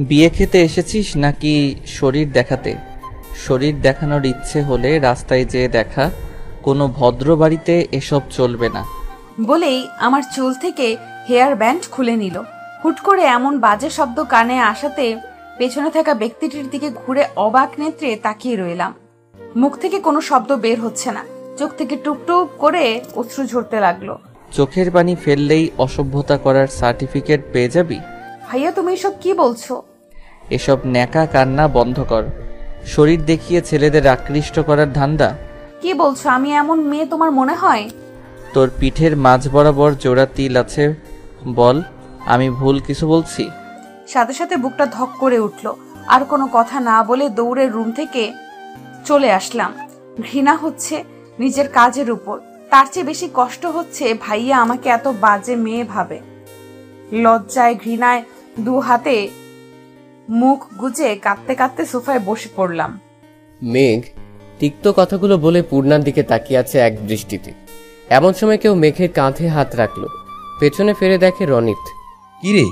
বিয়ে খেতে এসেছিস নাকি শরীর দেখাতে? শরীর দেখানোর ইচ্ছে হলে রাস্তায় যেয়ে দেখা, কোনো ভদ্র বাড়িতে এসব চলবে না। বলেই আমার চুল থেকে হেয়ার ব্যান্ড খুলে নিল। হুট করে এমন বাজে শব্দ কানে আসাতে পেছনে থাকা ব্যক্তিটির দিকে ঘুরে অবাক নেত্রে তাকিয়ে রইলাম। মুখ থেকে কোনো শব্দ বের হচ্ছে না, চোখ থেকে টুপটুপ করে অশ্রু ঝরতে লাগলো। চোখের পানি ফেললেই অসভ্যতা করার সার্টিফিকেট পেয়ে যাবি। ভাইয়া তুমি এসব কি বলছো? এসব ন্যাকা কান্না বন্ধ কর। শরীর দেখিয়ে ছেলেদের আকৃষ্ট করার ধান্দা। কি বলছো? আমি এমন মেয়ে তোমার মনে হয়? তোর পিঠের মাঝ বরাবর জোড়া তিল আছে, বল আমি ভুল কিছু বলছি? সাথে সাথে বুকটা ধক করে উঠল। আর কোনো কথা না বলে দৌড়ে রুম থেকে চলে আসলাম। ঘৃণা হচ্ছে নিজের কাজের উপর, তার চেয়ে বেশি কষ্ট হচ্ছে ভাইয়া আমাকে এত বাজে মেয়ে ভাবে। লজ্জায় ঘৃণায় দু হাতে মুখ গুজে কাঁদতে কাঁদতে সোফায় বসে পড়লাম। মেঘ তিক্ত কথাগুলো বলে পূর্ণার দিকে তাকিয়ে আছে এক দৃষ্টিতে। এমন সময় কেউ মেঘের কাঁধে হাত রাখলো। পেছনে ফিরে দেখে রনিত। কি রে,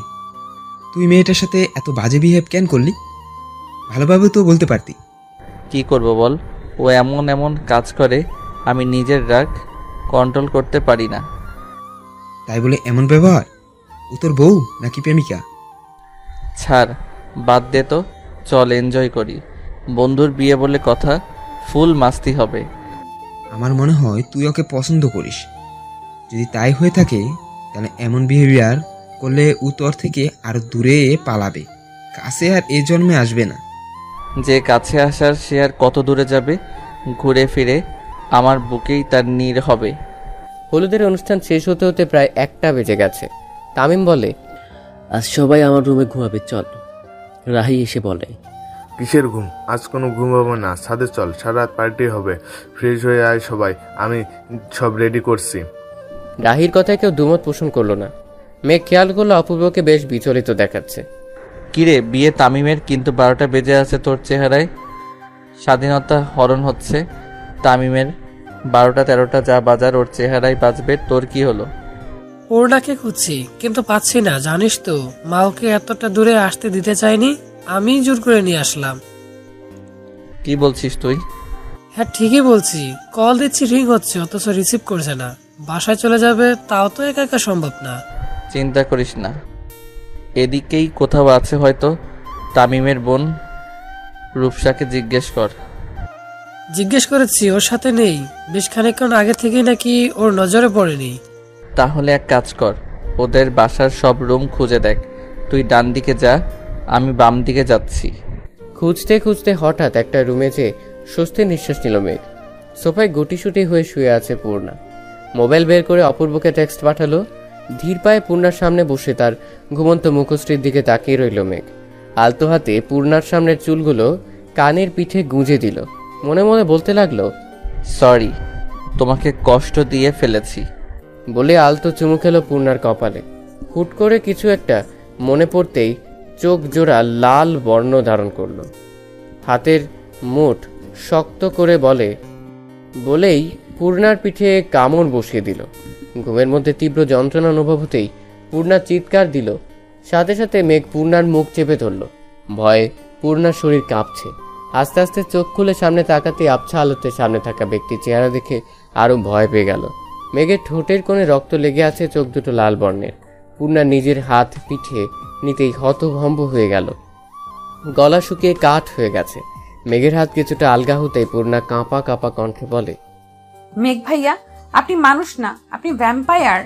তুই মেয়েটার সাথে এত বাজে বিহেভ কেন করলি? ভালোভাবে তো বলতে পারতি। কি করব বল, ও এমন এমন কাজ করে আমি নিজের রাগ কন্ট্রোল করতে পারি না। তাই বলে এমন ব্যবহার? ও তোর বউ নাকি প্রেমিকা? ছাড়, বাদ দে তো, চল এনজয় করি। বন্ধুর বিয়ে বলে কথা, ফুল মাস্তি হবে। আমার মনে হয় তুই ওকে পছন্দ করিস। যদি তাই হয়ে থাকে তাহলে এমন বিহেভিয়ার করলে ও তোর থেকে আরো দূরে পালাবে, কাছে আর এ জন্মে আসবে না। যে কাছে আসার সে আর কত দূরে যাবে? ঘুরে ফিরে আমার বুকেই তার নীড় হবে। হলুদের অনুষ্ঠান শেষ হতে হতে প্রায় 1টা বেজে গেছে। তামিম বলে, আজ সবাই আমার রুমে ঘুমাবে, চল। রাহি এসে বলে, কিসের ঘুম? আজ কোনো ঘুমাবো না, ছাদে চল, সারা রাত পার্টি হবে। ফ্রেশ হয়ে আয় সবাই, আমি সব রেডি করছি। রাহির কথায় কেউ দুমত পোষণ করলো না। মেঘ খেয়াল করলো অপূর্বকে বেশ বিচলিত দেখাচ্ছে। কিরে, বিয়ে তামিমের, কিন্তু 12টা বেজে আছে তোর চেহারায়। স্বাধীনতা হরণ হচ্ছে তামিমের। 12টা 13টা যা বাজার ওর চেহারায় বাজবে, তোর কি হলো? পূর্ণাকে খুঁজছি কিন্তু পাচ্ছি না, জানিস তো মা ওকে এতটা দূরে আসতে দিতে চায়নি, আমি জোর করে নিয়ে আসলাম। কি বলছিস তুই? হ্যাঁ ঠিকই বলছি, কল দিচ্ছি রিং হচ্ছে অথচ রিসিভ করছে না। বাসায় চলে যাবে, তাও তো একা একা সম্ভব না। চিন্তা করিস না, এদিকেই কোথাও আছে হয়তো। তামিমের বোন রূপসাকে জিজ্ঞেস কর। জিজ্ঞেস করেছি, ওর সাথে নেই। বেশ খানিকক্ষণ আগে থেকেই নাকি ওর নজরে পড়েনি। তাহলে এক কাজ কর, ওদের বাসার সব রুম খুঁজে দেখ। তুই ডান দিকে যা, আমি বাম দিকে যাচ্ছি। খুঁজতে খুঁজতে হঠাৎ একটা রুমে যেয়ে স্বস্তির নিঃশ্বাস নিল মেঘ। সোফায় গুটিসুটি হয়ে শুয়ে আছে পূর্ণা। মোবাইল বের করে অপূর্বকে টেক্সট পাঠালো। ধীর পায়ে পূর্ণার সামনে বসে তার ঘুমন্ত মুখশ্রীর দিকে তাকিয়ে রইল মেঘ। আলতো হাতে পূর্ণার সামনের চুলগুলো কানের পিঠে গুঁজে দিল। মনে মনে বলতে লাগলো, সরি, তোমাকে কষ্ট দিয়ে ফেলেছি বলে আলতো চুমু খেলো পূর্ণার কপালে। হুট করে কিছু একটা মনে পড়তেই চোখ জোড়া লাল বর্ণ ধারণ করল। হাতের মুঠ শক্ত করে বলেই পূর্ণার পিঠে কামড় বসিয়ে দিল। ঘুমের মধ্যে তীব্র যন্ত্রণা অনুভব হতেই পূর্ণা চিৎকার দিল। সাথে সাথে মেঘ পূর্ণার মুখ চেপে ধরল। ভয়ে পূর্ণার শরীর কাঁপছে। আস্তে আস্তে চোখ খুলে সামনে তাকাতে আবছা আলোতে সামনে থাকা ব্যক্তির চেহারা দেখে আরো ভয় পেয়ে গেল। মেঘের ঠোঁটের কোণে রক্ত লেগে আছে, চোখ দুটো লাল বর্ণের। পূর্ণা নিজের হাত পিঠে নিতেই হতভম্ব হয়ে গেল। গলা শুকিয়ে কাঠ হয়ে গেছে। মেঘের হাত কিছুটা আলগা হতেই পূর্ণা কাঁপা কাঁপা কণ্ঠে বলে, মেঘ ভাইয়া, আপনি মানুষ না, আপনি ভ্যাম্পায়ার।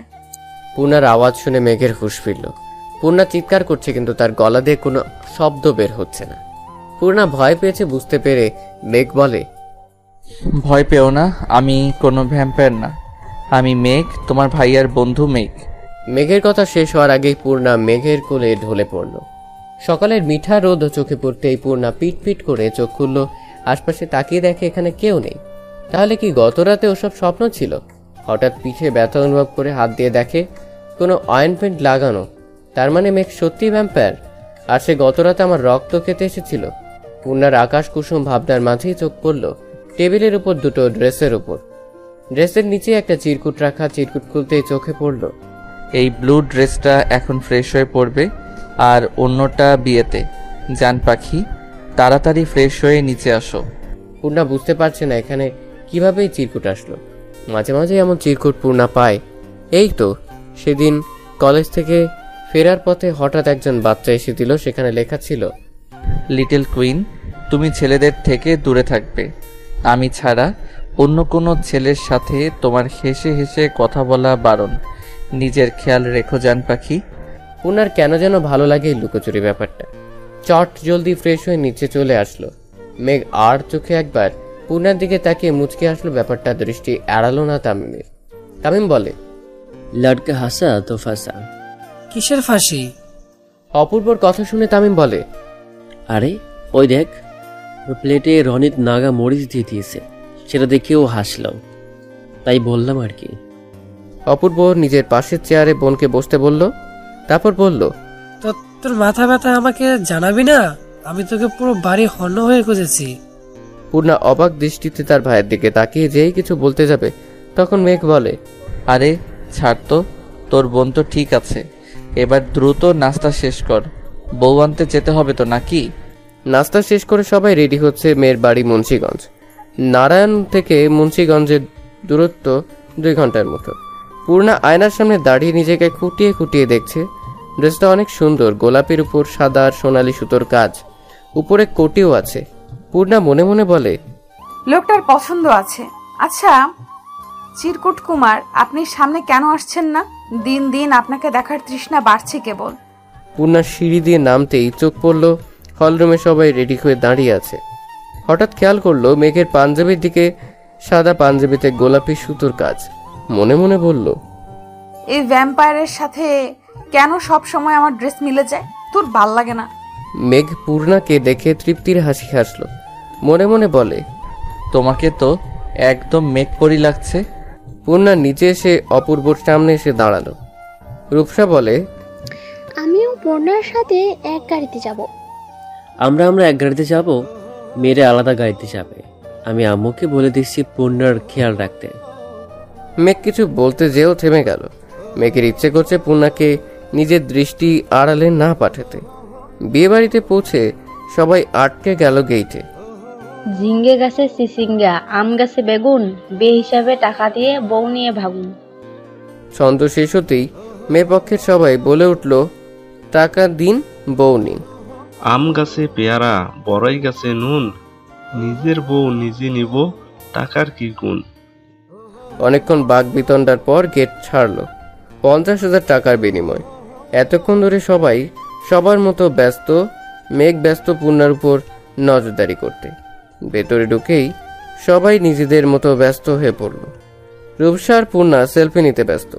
পূর্ণার আওয়াজ শুনে মেঘের হুঁশ ফিরল। পূর্ণা চিৎকার করছে কিন্তু তার গলা দিয়ে কোনো শব্দ বের হচ্ছে না। পূর্ণা ভয় পেয়েছে বুঝতে পেরে মেঘ বলে, ভয় পেও না, আমি কোনো ভ্যাম্পায়ার না, আমি মেঘ, তোমার ভাইয়ার বন্ধু মেঘ। মেঘের কথা শেষ হওয়ার আগেই পূর্ণা মেঘের কোলে ঢলে পড়ল। সকালের মিঠা রোদ চোখে পড়তেই পূর্ণা পিট পিট করে চোখ খুলল। আশপাশে তাকিয়ে দেখে এখানে কেউ নেই। তাহলে কি গত রাতে ওসব স্বপ্ন ছিল? হঠাৎ পিঠে ব্যথা অনুভব করে হাত দিয়ে দেখে কোনো অয়েন্টমেন্ট লাগানো। তার মানে মেঘ সত্যি ভ্যাম্পায়ার, আর সে গত রাতে আমার রক্ত খেতে এসেছিল। পূর্ণার আকাশ কুসুম ভাবনার মাঝেই চোখ পড়ল টেবিলের উপর দুটো ড্রেসের উপর। ড্রেসের নিচে একটা চিরকুট রাখা, চিরকুট খুলতেই চোখে পড়ল। এই ব্লু ড্রেসটা এখন ফ্রেশ হয়ে পড়বে, আর অন্যটা বিয়েতে। জান পাখি, তাড়াতাড়ি ফ্রেশ হয়ে নিচে আসো। পূর্ণা বুঝতে পারছে না এখানে কিভাবে এই চিরকুট আসলো। মাঝে মাঝে এমন চিরকুট পূর্ণা পায়। এই তো সেদিন কলেজ থেকে ফেরার পথে হঠাৎ একজন বাচ্চা এসে দিল, সেখানে লেখা ছিল, লিটল কুইন, তুমি ছেলেদের থেকে দূরে থাকবে। আমি ছাড়া অন্য কোনো ছেলের সাথে তোমার হেসে হেসে কথা বলা বারণ। নিজের খেয়াল রেখো জান পাখি। পূর্ণার কেন যেন ভালো লাগে এই লুকোচুরি ব্যাপারটা। চট জলদি ফ্রেশ হয়ে নিচে চলে আসলো। মেঘ আর চোখে একবার পূর্ণার দিকে তাকিয়ে মুচকে আসলো। ব্যাপারটা দৃষ্টি এড়ালো না তামিমের। তামিম বলে, লড়কা হাসা তো ফাঁসা। কিসের ফাঁসি? অপূর্বর কথা শুনে তামিম বলে, আরে ওই দেখ, ওর প্লেটে রনিত নাগা মরিচ দিয়ে দিয়েছে, সেটা দেখেও হাসলাম, তাই বললাম আর কি। অপূর্ব নিজের পাশের চেয়ারে বোনকে বসতে বলল, তারপর বলল, তো তোর মাথা ব্যথা আমাকে জানাবি না? আমি তোকে পুরো বাড়ি হন্য হয়ে খুঁজেছি। পূর্ণা অবাক দৃষ্টিতে তার ভাইয়ের দিকে তাকিয়ে যেই কিছু বলতে যাবে, তখন মেঘ বলে, আরে ছাড় তো, তোর বোন তো ঠিক আছে। এবার দ্রুত নাস্তা শেষ কর, বউ আনতে যেতে হবে তো নাকি? নাস্তা শেষ করে সবাই রেডি হচ্ছে। মেয়ের বাড়ি মুন্সিগঞ্জ। নারায়ণ থেকে মুন্সিগঞ্জের দূরত্ব 2 ঘন্টার মতো। পূর্ণা আয়নার সামনে দাঁড়িয়ে নিজেকে খুঁটিয়ে খুঁটিয়ে দেখছে। ড্রেসটা অনেক সুন্দর, গোলাপের উপর সাদা আর সোনালি সুতোর কাজ, উপরে কোটিও আছে। পূর্ণা মনে মনে বলে, লোকটার পছন্দ আছে। আচ্ছা চিরকুট কুমার, আপনি সামনে কেন আসছেন না? দিন দিন আপনাকে দেখার তৃষ্ণা বাড়ছে কেবল। পূর্ণার সিঁড়ি দিয়ে নামতেই চোখ পড়ল হলরুমে সবাই রেডি হয়ে দাঁড়িয়ে আছে। হঠাৎ খেয়াল করলো মেঘের পাঞ্জাবির দিকে, সাদা পাঞ্জাবিতে গোলাপি সুতোর কাজ। মনে মনে বলল, এই ভ্যাম্পায়ারের সাথে কেন সব সময় আমার ড্রেস মিলে যায়? তোর ভাল লাগে না? মেঘ পূর্ণাকে দেখে তৃপ্তির হাসি হাসলো। মনে মনে বলে, তোমাকে তো একদম মেঘপরি লাগছে। পূর্ণা নিচে এসে অপূর্বর সামনে এসে দাঁড়ালো। রূপসা বলে, আমিও পূর্ণার সাথে এক গাড়িতে যাব। আমরা এক গাড়িতে যাব, মেয়েরা আলাদা গাড়িতে যাবে। আমি আম্মুকে বলে দিচ্ছি পূর্ণার খেয়াল রাখতে। মেঘ কিছু বলতে যেও থেমে গেল। মেঘের ইচ্ছে করছে পূর্ণাকে নিজের দৃষ্টি আড়ালে না পাঠাতে। বিয়ে বাড়িতে পৌঁছে সবাই আটকে গেল গেইটে। ঝিঙ্গে গাছে চিচিঙ্গা, আম গাছে বেগুন, বে হিসাবে টাকা দিয়ে বউ নিয়ে ভাগুন। ছন্দ শেষ হতেই মেয়ে পক্ষের সবাই বলে উঠল, টাকা দিন, বউ নিন। আম গাছে পেয়ারা, বড়াই গাছে নুন, নিজের বউ নিজে নিব, টাকার কি গুণ। অনেকক্ষণ বাক বিতণ্ডার পর গেট ছাড়লো 50,000 টাকার বিনিময়। এতক্ষণ ধরে সবাই সবার মতো ব্যস্ত। মেঘ ব্যস্ত পূর্ণার উপর নজরদারি করতে। ভেতরে ঢুকেই সবাই নিজেদের মতো ব্যস্ত হয়ে পড়ল। রূপসা আর পূর্ণা সেলফি নিতে ব্যস্ত।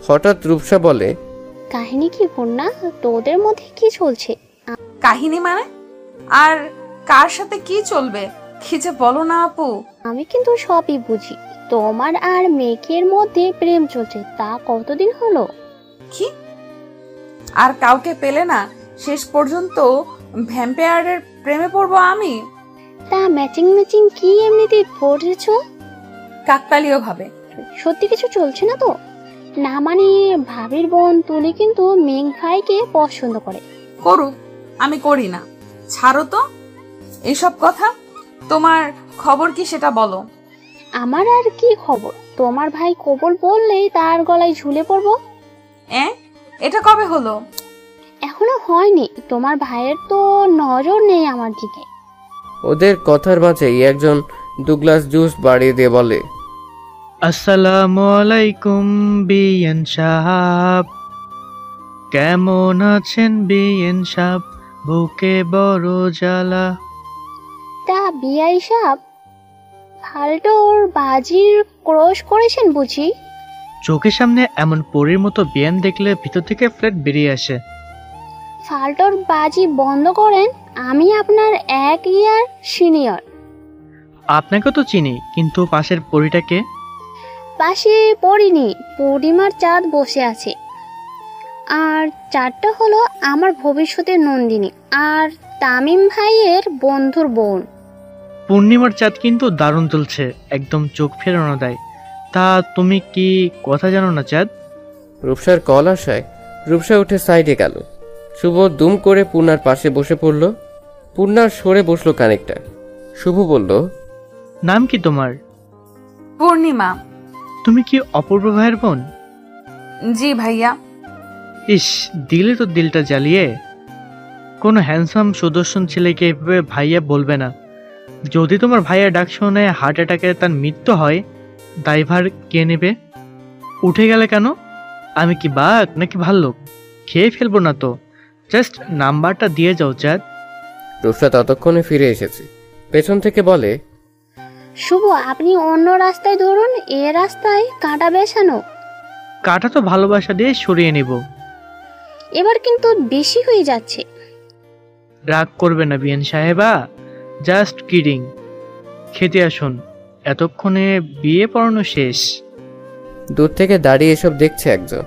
হঠাৎ রূপসা বলে, কাহিনী কি পূর্ণা? তোদের মধ্যে কি চলছে? কাহিনী মানে? আর কার সাথে কি চলবে? কি যে বলো না আপু। আমি কিন্তু সবই বুঝি। তোমার আর মেঘের মধ্যে প্রেম চলছে, তা কতদিন হলো? কি? আর কাউকে পেলে না শেষ পর্যন্ত ভ্যাম্পায়ারের প্রেমে পড়বো আমি? তা ম্যাচিং কি এমনিতে পড়েছো? কাকতালীয় ভাবে। সত্যি কিছু চলছে না তো? না মানে ভাবির বোন তুলি কিন্তু মেঘ ভাইকে পছন্দ করে। করুক, আমি করি না। ছাড়ো তো এইসব কথা। তোমার খবর কি সেটা বলো। আমার আর কি খবর? তোমার ভাই কবল বললেই তার গলায় ঝুলে পড়বো। এটা কবে হলো? এখনো হয়নি। তোমার ভাইয়ের তো নজর নেই আমার দিকে। ওদের কথার মাঝেই একজন 2 গ্লাস জুস বাড়িয়ে দিয়ে বলে, আসসালামু আলাইকুম বিএন সাহাব, কেমন আছেন বিএন সাহাব? বুকে বড় জ্বালা। তা বিআই সাহেব ফাল্টোর বাজির ক্রস করেছেন বুঝি? চোখের সামনে এমন পরীর মতো বিয়ান দেখলে ভিতর থেকে ফ্ল্যাট বেরিয়ে আসে। ফাল্টোর বাজি বন্ধ করেন। আমি আপনার 1 ইয়ার সিনিয়র। আপনাকে তো চিনি, কিন্তু পাশের পরীটাকে? পাশে পড়িনি, পূর্ণিমার চাঁদ বসে আছে। আর চাঁদটা হলো আমার ভবিষ্যতের নন্দিনী আর তামিম ভাইয়ের বন্ধুর বোন। পূর্ণিমার চাঁদ কিন্তু দারুণ চলছে, একদম চোখ ফেরানো দেয়। তা তুমি কি কথা জানো না চাঁদ? রূপসার কল আসায় রূপসা উঠে সাইডে গেল। শুভ দুম করে পূর্ণার পাশে বসে পড়ল। পূর্ণার সরে বসলো খানিকটা। শুভ বলল, নাম কি তোমার? পূর্ণিমা। তুমি কি অপূর্ব ভাইয়ের বোন? জি ভাইয়া। ইস, দিলে তো দিলটা জ্বালিয়ে। কোনো হ্যান্ডসাম সুদর্শন ছেলেকে এভাবে ভাইয়া বলবে না। যদি তোমার ভাইয়া ডাক শুনে হার্ট অ্যাটাকে তার মৃত্যু হয়, দায়ভার কে নেবে? উঠে গেলে কেন? আমি কি বাঘ নাকি ভাল্লুক? খেয়ে ফেলবো না তো। জাস্ট নাম্বারটা দিয়ে যাও চাঁদ। রূপসা ততক্ষণে ফিরে এসেছে। পেছন থেকে বলে, শুভ, আপনি অন্য রাস্তায় ধরুন, এ রাস্তায় কাঁটা বেছানো। কাটা তো ভালোবাসা দিয়ে সরিয়ে নেব। এবার কিন্তু বেশি হয়ে যাচ্ছে। রাগ করবে না বিএন সাহেবা, জাস্ট কিডিং। খেতে আসুন, এতক্ষণে বিয়ে পড়ানো শেষ। দূর থেকে দাঁড়িয়ে এসব দেখছে একজন।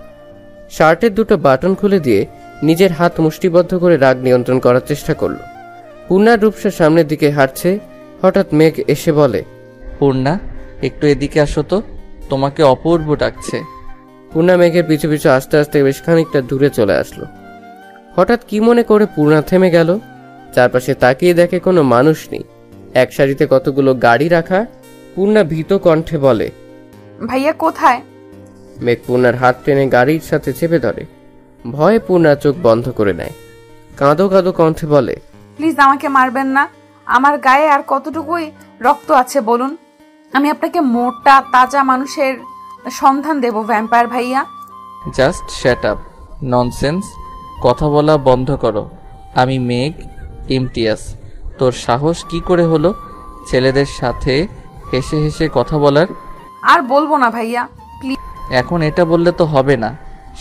শার্টের দুটো বাটন খুলে দিয়ে নিজের হাত মুষ্টিবদ্ধ করে রাগ নিয়ন্ত্রণ করার চেষ্টা করলো। পূর্ণা রূপসার সামনের দিকে হাঁটছে। হঠাৎ মেঘ এসে বলে, পূর্ণা, একটু এদিকে আসো তো, তোমাকে অপূর্ব ডাকছে। পূর্ণা মেঘের পিছু পিছু আস্তে আস্তে বেশ খানিকটা দূরে চলে আসলো। হঠাৎ কি মনে করে পূর্ণা থেমে গেল। চারপাশে তাকিয়ে দেখে কোনো মানুষ নেই। এক সারিতে কতগুলো গাড়ি রাখা। পূর্ণা ভীত কণ্ঠে বলে, ভাইয়া কোথায়? মেঘ পূর্ণার হাত টেনে গাড়ির সাথে চেপে ধরে। ভয়ে পূর্ণা চোখ বন্ধ করে নেয়। কাঁদো কাঁদো কণ্ঠে বলে, প্লিজ আমাকে মারবেন না। আমার গায়ে আর কতটুকুই রক্ত আছে বলুন? আমি আপনাকে মোটা তাজা মানুষের সন্ধান দেব ভ্যাম্পায়ার ভাইয়া। Just shut up, nonsense. কথা বলা বন্ধ করো। আমি মেঘ, ইমতিয়াজ। তোর সাহস কি করে হলো ছেলেদের সাথে হেসে হেসে কথা বলার? আর বলবো না ভাইয়া, প্লিজ। এখন এটা বললে তো হবে না,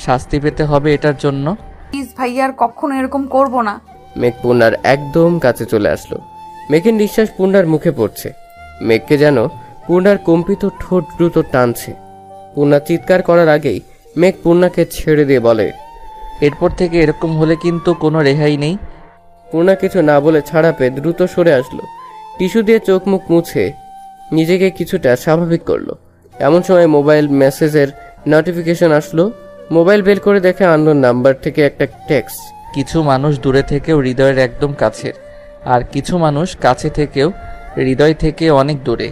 শাস্তি পেতে হবে এটার জন্য। প্লিজ ভাইয়া, আর কখনো এরকম করব না। মেঘ পূর্ণার একদম কাছে চলে আসলো। মেঘের নিঃশ্বাস পূর্ণার মুখে পড়ছে। মেঘকে যেন পূর্ণার কম্পিত ঠোঁট দ্রুত টানছে। পূর্ণা চিৎকার করার আগেই মেঘ পূর্ণাকে ছেড়ে দিয়ে বলে, এরপর থেকে এরকম হলে কিন্তু কোনো রেহাই নেই। পূর্ণা কিছু না বলে ছাড়া পেয়ে দ্রুত সরে আসলো। টিস্যু দিয়ে চোখ মুখ মুছে নিজেকে কিছুটা স্বাভাবিক করলো। এমন সময় মোবাইল মেসেজের নোটিফিকেশন আসলো। মোবাইল বের করে দেখে আননোন নাম্বার থেকে একটা টেক্সট। কিছু মানুষ দূরে থেকেও হৃদয়ের একদম কাছের, আর কিছু মানুষ কাছে থেকেও হৃদয় থেকে অনেক দূরে।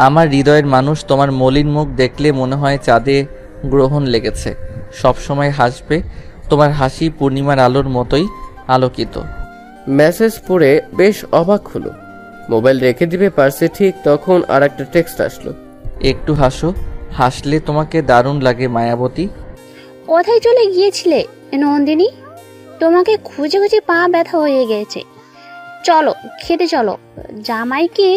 আমার হৃদয়ের মানুষ তোমার মলিন মুখ দেখলে মনে হয় চাঁদে গ্রহণ লেগেছে। সবসময় হাসবে, তোমার হাসি পূর্ণিমার আলোর মতোই আলোকিত। মেসেজ পড়ে বেশ অবাক হলো। মোবাইল রেখে দিবে পার্সে, ঠিক তখন আর একটা টেক্সট আসলো। একটু হাসো, হাসলে তোমাকে দারুণ লাগে মায়াবতী। কোথায় চলে গিয়েছিলে নন্দিনী? তোমাকে খুঁজে খুঁজে পা ব্যথা হয়ে গেছে। চলো খেতে চলো। জামাইকে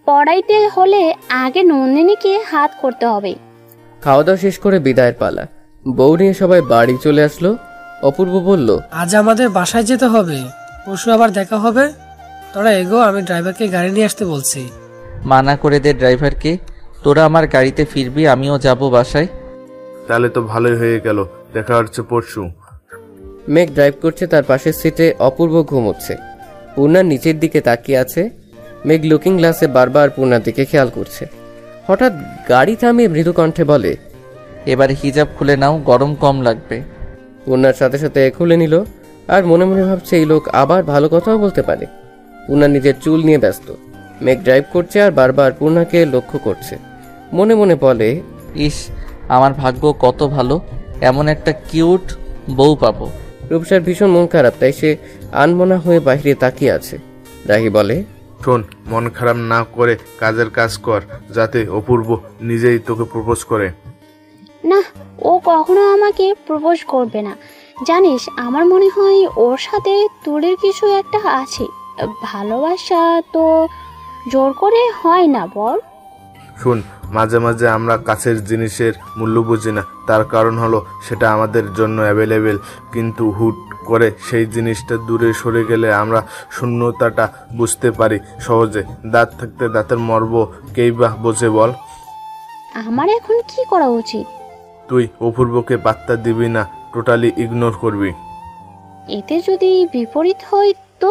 পড়াইতে হলে আগে নন্দিনীকে হাত করতে হবে। খাওয়া দাওয়া শেষ করে বিদায়ের পালা। বউ নিয়ে সবাই বাড়ি চলে আসলো। অপূর্ব বলল, আজ আমাদের বাসায় যেতে হবে, পরশু আবার দেখা হবে। তোরা এগো, আমি ড্রাইভারকে গাড়ি নিয়ে আসতে বলছি। মানা করে দে ড্রাইভারকে, তোরা আমার গাড়িতে ফিরবি, আমিও যাব বাসায়। তাহলে তো ভালোই হয়ে গেল, দেখা হচ্ছে পরশু। মেঘ ড্রাইভ করছে, তার পাশের সিটে অপূর্ব ঘুমোচ্ছে। পূর্ণার নিচের দিকে তাকিয়ে আছে। মেঘ লুকিং গ্লাসে বারবার পূর্ণার দিকে খেয়াল করছে। হঠাৎ গাড়ি থামিয়ে মৃদু কণ্ঠে বলে, এবার হিজাব খুলে নাও, গরম কম লাগবে। পূর্ণার সাথে সাথে খুলে নিল। আর মনে মনে ভাবছে এই লোক আবার ভালো কথাও বলতে পারে। পূর্ণা নিজের চুল নিয়ে ব্যস্ত। মেঘ ড্রাইভ করছে আর বারবার পূর্ণাকে লক্ষ্য করছে। মনে মনে বলে, ইস, আমার ভাগ্য কত ভালো, এমন একটা কিউট বউ পাবো। রূপসার ভীষণ মন খারাপ, তাই সে আনমনা হয়ে বাইরে তাকিয়ে আছে। রাহি বলে, শোন, মন খারাপ না করে কাজের কাজ কর, যাতে অপূর্ব নিজেই তোকে প্রপোজ করে। না, ও কখনো আমাকে প্রপোজ করবে না। জানিস, আমার মনে হয় ওর সাথে তোরের কিছু একটা আছে। ভালোবাসা তো জোর করে হয় না, বল। শুন, মাঝে মাঝে আমরা কাছের জিনিসের মূল্য বুঝি না, তার কারণ হলো সেটা আমাদের জন্য অ্যাভেলেবেল, কিন্তু হুট করে সেই জিনিসটা দূরে সরে গেলে আমরা শূন্যতাটা বুঝতে পারি সহজে। দাঁত থাকতে দাঁতের মর্ম কেই বা বোঝে বল? আমার এখন কি করা উচিত? তুই অপূর্বকে পাত্তা দিবি না, টোটালি ইগনোর করবি। এতে যদি বিপরীত হয় তো?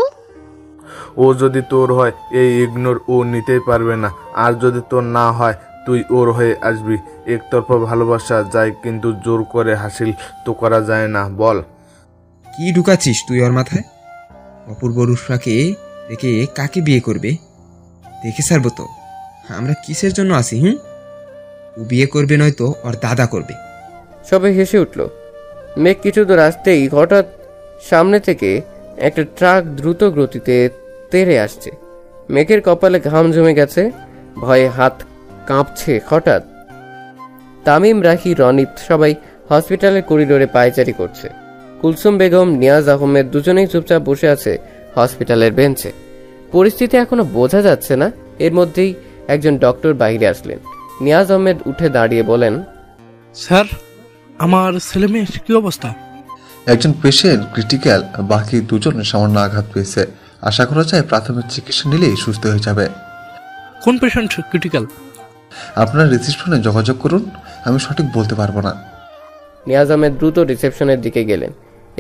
ও যদি তোর হয়, এই ইগনোর ও নিতেই পারবে না। আর যদি তোর না হয়, তুই ওর হয়ে আসবি। একতরফা ভালোবাসা যায়, কিন্তু জোর করে হাসিল তো করা যায় না, বল। কি ঢুকাচ্ছিস তুই ওর মাথায়? অপূর্ব রুফরাকে দেখে কাকে বিয়ে করবে? দেখে ছাড়বো তো আমরা কিসের জন্য আসি। ও বিয়ে করবে নয়তো ওর দাদা করবে। সবাই হেসে উঠল। মেঘ কিছু দূর আসতেই হঠাৎ সামনে থেকে একটা ট্রাক দ্রুত গতিতে তেড়ে আসছে। মেঘের কপালে ঘাম জমে গেছে, ভয়ে হাত কাঁপছে। হঠাৎ তামিম, রাহি, রনিত সবাই হসপিটালের করিডোরে পায়চারি করছে। কুলসুম বেগম, নিয়াজ আহমেদ দুজনেই চুপচাপ বসে আছে হসপিটালের বেঞ্চে। পরিস্থিতি এখনো বোঝা যাচ্ছে না। এর মধ্যেই একজন ডক্টর বাইরে আসলেন। নিয়াজ আহমেদ উঠে দাঁড়িয়ে বলেন, স্যার, আমার ছেলে মেয়ের কি অবস্থা? একজন পেশেন্ট ক্রিটিক্যাল, বাকি দুজন সামান্য আঘাত পেয়েছে। আশা করা যায় প্রাথমিক চিকিৎসা নিলেই সুস্থ হয়ে যাবে। কোন পেশেন্ট ক্রিটিক্যাল? আপনার রিসেপশনে যোগাযোগ করুন, আমি সঠিক বলতে পারবো না। নিয়াজ আহমেদ দ্রুত রিসেপশনের দিকে গেলেন।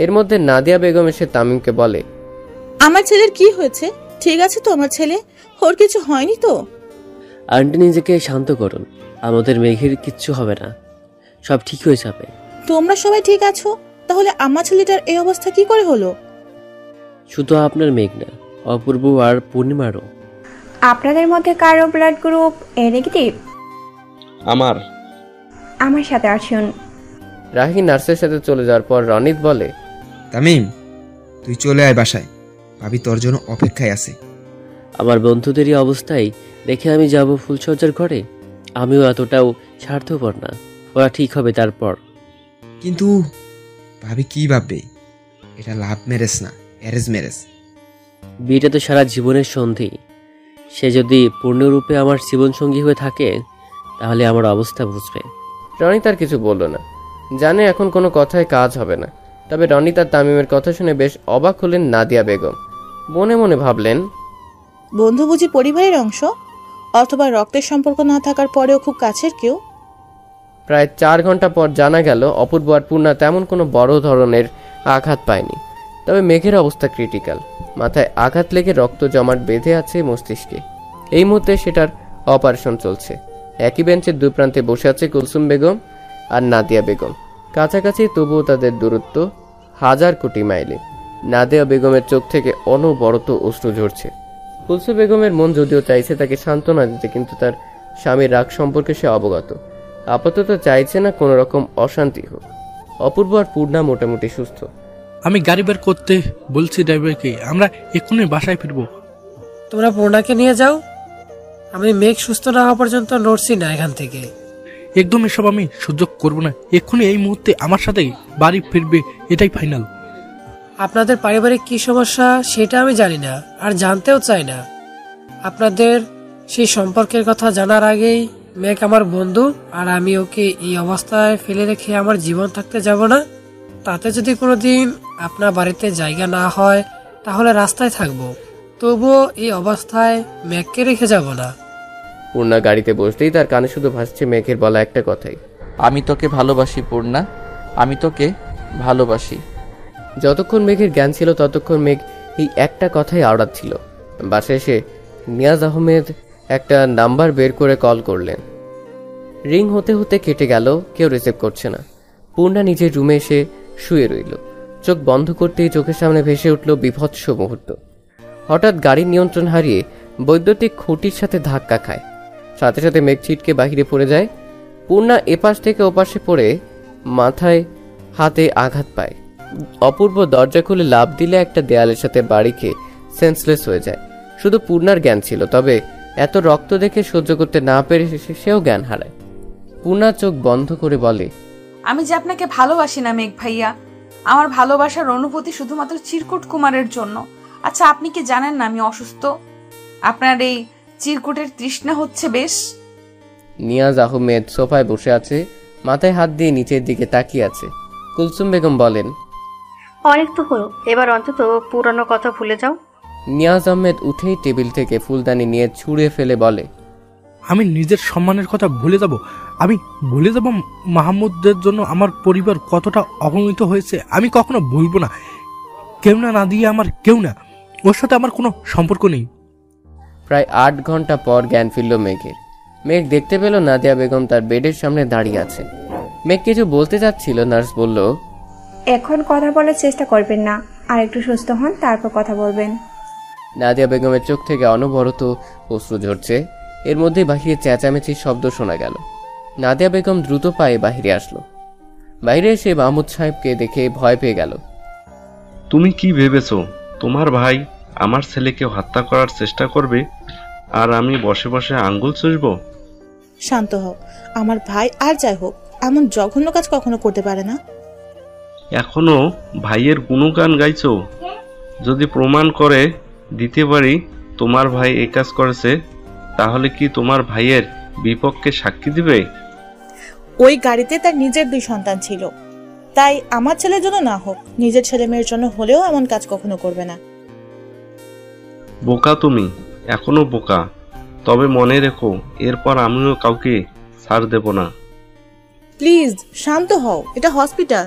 এর মধ্যে নাদিয়া বেগম এসে তামিমকে বলে, আমার ছেলের কি হয়েছে? ঠিক আছে তো আমার ছেলে? ওর কিছু হয়নি তো? আন্টি, নিজেকে শান্ত করুন। আমাদের মেঘের কিচ্ছু হবে না, সব ঠিক হয়ে যাবে। তোমরা সবাই ঠিক আছো? তাহলে আমার ছেলেটার এই অবস্থা কি করে হলো? শুধু আপনার মেঘ না, অপূর্ব আর পূর্ণিমারও। আপনাদের মধ্যে কারো ব্লাড গ্রুপ এ নেগেটিভ? আমার সাথে আসুন। রাহি নার্সের সাথে চলে যাওয়ার পর রনিত বলে, তামিম, তুই চলে আয় বাসায়, ভাবি তোর জন্য অপেক্ষায় আছে। আমার বন্ধুদেরই অবস্থায় দেখে আমি যাব ফুলসজ্জার ঘরে? আমিও এতটাও স্বার্থপর না। ওরা ঠিক হবে তারপর। কিন্তু ভাবি কি ভাববে? এটা লাভ ম্যারেজ না, অ্যারেঞ্জ ম্যারেজ। বিয়েটা তো সারা জীবনের সন্ধি। সে যদি পূর্ণরূপে আমার জীবনসঙ্গী হয়ে থাকে তাহলে আমার অবস্থা বুঝবে। রনিত আর কিছু বলল না, জানে এখন কোনো কথায় কাজ হবে না। তবে রনিত আর তামিমের কথা শুনে বেশ অবাক হলেন নাদিয়া বেগম। মনে মনে ভাবলেন, বন্ধু বুঝি পরিবারের অংশ, অথবা রক্তের সম্পর্ক না থাকার পরেও খুব কাছের কেউ। প্রায় 4 ঘন্টা পর জানা গেল অপূর্ব আর পূর্ণা তেমন কোনো বড় ধরনের আঘাত পায়নি। তবে মেঘের অবস্থা ক্রিটিক্যাল। মাথায় আঘাত লেগে রক্ত জমাট বেঁধে আছে মস্তিষ্কে। এই মুহূর্তে সেটার অপারেশন চলছে। একই বেঞ্চের দুই প্রান্তে বসে আছে কুলসুম বেগম আর নাদিয়া বেগম। কাছাকাছি, তবুও তাদের দূরত্ব 1000 কোটি মাইলে। নাদিয়া বেগমের চোখ থেকে অনবরত অশ্রু ঝরছে। কুলসুম বেগমের মন যদিও চাইছে তাকে সান্ত্বনা দিতে, কিন্তু তার স্বামীর রাগ সম্পর্কে সে অবগত। আপাতত চাইছে না কোনো রকম অশান্তি হোক। অপূর্ব আর পূর্ণা মোটামুটি সুস্থ। আমি গাড়ি বের করতে বলছি ড্রাইভারকে, আমরা এক্ষুনি বাসায় ফিরবো। তোমরা পূর্ণাকে নিয়ে যাও, আমি মেঘ সুস্থ না হওয়া পর্যন্ত নড়ছি না এখান থেকে। একদম এসব আমি সহ্য করবো না। এক্ষুনি এই মুহূর্তে আমার সাথে বাড়ি ফিরবে, এটাই ফাইনাল। আপনাদের পারিবারিক কি সমস্যা সেটা আমি জানি না, আর জানতেও চাই না। আপনাদের সেই সম্পর্কের কথা জানার আগেই মেঘ আমার বন্ধু, আর আমি ওকে এই অবস্থায় ফেলে রেখে আমার জীবন থাকতে যাব না। তাতে যদি কোনোদিন আপনার বাড়িতে জায়গা না হয় তাহলে রাস্তায় থাকবো, তবুও এই অবস্থায় মেঘকে রেখে যাব না। পূর্ণা গাড়িতে বসতেই তার কানে শুধু ভাসছে মেঘের বলা একটা কথাই, আমি তোকে ভালোবাসি পূর্ণা, আমি তোকে ভালোবাসি। যতক্ষণ মেঘের জ্ঞান ছিল ততক্ষণ মেঘ এই একটা কথাই আওড়াচ্ছিল। বাসায় এসে নিয়াজ আহমেদ একটা নাম্বার বের করে কল করলেন। রিং হতে হতে কেটে গেল, কেউ রিসিভ করছে না। পূর্ণা নিজের রুমে এসে শুয়ে রইল। চোখ বন্ধ করতেই চোখের সামনে ভেসে উঠল বিভৎস মুহূর্ত। হঠাৎ গাড়ির নিয়ন্ত্রণ হারিয়ে বৈদ্যুতিক খুঁটির সাথে ধাক্কা খায়। সাথে সাথে মেঘ ছিটকে বাহিরে পড়ে যায়। পূর্ণা এপাশ থেকে ওপাশে পড়ে মাথায় হাতে আঘাত পায়। অপূর্ব দরজা খুলে লাফ দিলে একটা দেয়ালের সাথে বাড়ি খেয়ে সেন্সলেস হয়ে যায়। শুধু পূর্ণার জ্ঞান ছিল, তবে এত রক্ত দেখে সহ্য করতে না পেরে সেও জ্ঞান হারায়। পূর্ণা চোখ বন্ধ করে বলে, আমি যে আপনাকে ভালোবাসি না মেঘ ভাইয়া, আমার ভালোবাসার অনুভূতি শুধুমাত্র চিরকুট কুমারের জন্য। আচ্ছা, আপনি কি জানেন না আমি অসুস্থ? আপনার এই চিরকুটের তৃষ্ণা হচ্ছে বেশ। নিয়াজ আহমেদ সোফায় বসে আছে, মাথায় হাত দিয়ে নিচের দিকে তাকিয়ে আছে। কুলসুম বেগম বলেন, অনেক তো হলো, এবার অন্তত পুরানো কথা ভুলে যাও। নিয়াজ আহমেদ উঠেই টেবিল থেকে ফুলদানি নিয়ে ছুঁড়ে ফেলে বলে, আমি নিজের সম্মানের কথা ভুলে যাব? আমি ভুলে যাব মাহমুদের জন্য আমার পরিবার কতটা অপমানিত হয়েছে? আমি কখনো ভুলবো না। কেউ না দিয়ে আমার কেউ না, ওর সাথে আমার কোনো সম্পর্ক নেই। প্রায় 8 ঘন্টা পর জ্ঞান ফিরল মেঘের। মেঘ দেখতে পেল নাদিয়া বেগম তার বেডের সামনে দাঁড়িয়ে আছে। মেঘ কিছু বলতে চাচ্ছিল, নার্স বলল, এখন কথা বলার চেষ্টা করবেন না, আর একটু সুস্থ হন তারপর কথা বলবেন। নাদিয়া বেগমের চোখ থেকে অনবরত অশ্রু ঝরছে। এর মধ্যে বাহিরে চেঁচামেচির শব্দ শোনা গেল। নাদিয়া বেগম দ্রুত পায়ে বাহিরে আসলো। বাইরে এসে মাহমুদ সাহেবকে দেখে ভয় পেয়ে গেল। তুমি কি ভেবেছো তোমার ভাই আমার ছেলেকে হত্যা করার চেষ্টা করবে আর আমি বসে বসে আঙ্গুল চুষবো? শান্ত হও। আমার ভাই আর যাই হোক এমন জঘন্য কাজ কখনো করতে পারে না। এখনো ভাইয়ের গুণগান গাইছো? যদি প্রমাণ করে দিতে পারি তোমার ভাই এই কাজ করেছে, তাহলে কি তোমার ভাইয়ের বিপক্ষে সাক্ষী দিবে? ওই গাড়িতে তার নিজের 2 সন্তান ছিল, তাই আমার ছেলের জন্য না হোক, নিজের ছেলে মেয়ের জন্য হলেও এমন কাজ কখনো করবে না। বোকা তুমি, এখনো বোকা। তবে মনে রেখো, এরপর আমিও কাউকে ছাড় দেব না। প্লিজ শান্ত হও, এটা হসপিটাল,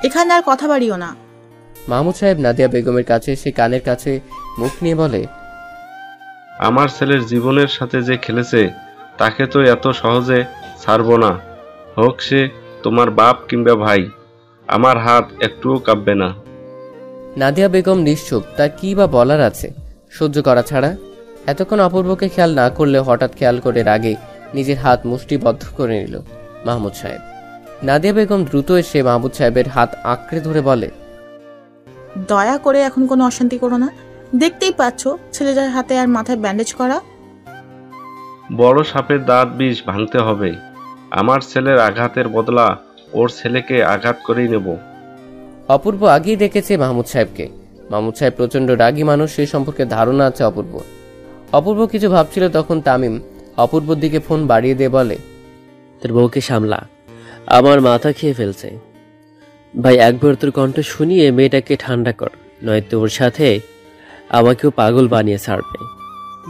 এখানে আর কথা বাড়িও না। মাহমুদ সাহেব নাদিয়া বেগমের কাছে এসে কানের কাছে মুখ নিয়ে বলে, আমার ছেলের জীবনের সাথে যে খেলেছে তাকে তো এত সহজে ছাড়ব না, হোক সে তোমার বাপ কিংবা ভাই। আমার হাত একটুও কাঁপবে না। নাদিয়া বেগম নিশ্চুপ, তার কি বা বলার আছে, সহ্য করা ছাড়া। এতক্ষণ অপূর্বকে খেয়াল না করলে হঠাৎ খেয়াল করে রাগে নিজের হাত মুষ্টিবদ্ধ করে নিল মাহমুদ সাহেব। নাদিয়া বেগম দ্রুত এসে মাহমুদ সাহেবের হাত আঁকড়ে ধরে বলে, দয়া করে এখন কোনো অশান্তি করো না, দেখতেই পাচ্ছ ছেলেটার হাতে আর মাথায় ব্যান্ডেজ করা। বড় সাপের দাঁত বিষ ভাঙতে হবে। আমার ছেলের আঘাতের বদলা ওর ছেলেকে আঘাত করেই নেব। অপূর্ব আগেই দেখেছে মাহমুদ সাহেবকে। মাহমুদ সাহেব প্রচন্ড রাগী মানুষ, সে সম্পর্কে ধারণা আছে অপূর্ব। অপূর্ব কিছু ভাবছিল, তখন তামিম অপূর্বর দিকে ফোন বাড়িয়ে দিয়ে বলে, তোর বউকে সামলা, আমার মাথা খেয়ে ফেলছে। ভাই একবার তোর কণ্ঠ শুনিয়ে মেয়েটাকে ঠান্ডা কর, নয়তো ওর সাথে আমাকেও পাগল বানিয়ে ছাড়বে।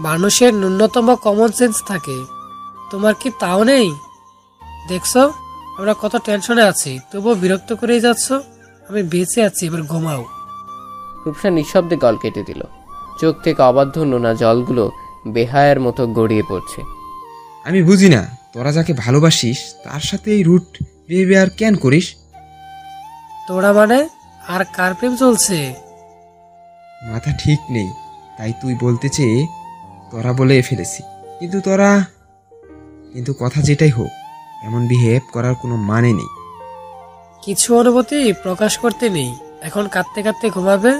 মানুষের ন্যূনতম কমন সেন্স থাকে, তোমার কি তাও নেই? দেখছো আমরা কত টেনশনে আছি, তবুও বিরক্ত করেই যাচ্ছ। আমি বেঁচে আছি, এবার ঘুমাও। রূপসা নিঃশব্দে গল কেটে দিল। চোখ থেকে অবাধ্য নোনা জলগুলো বেহায়ার মতো গড়িয়ে পড়ছে। আমি বুঝি না, তোরা যাকে ভালোবাসিস তার সাথে এই রুট বিহেভিয়ার কেন করিস? তোরা মানে? আর কার প্রেম চলছে? মাথা ঠিক নেই, তাই তুই বলতে চেয়ে তোরা বলে ফেলেছি। কিন্তু কথা যেটাই হোক, এমন বিহেভ করার কোনো মানে নেই। কিছু অনুভূতি প্রকাশ করতে নেই। এখন কাঁদতে কাঁদতে ঘুমাবে,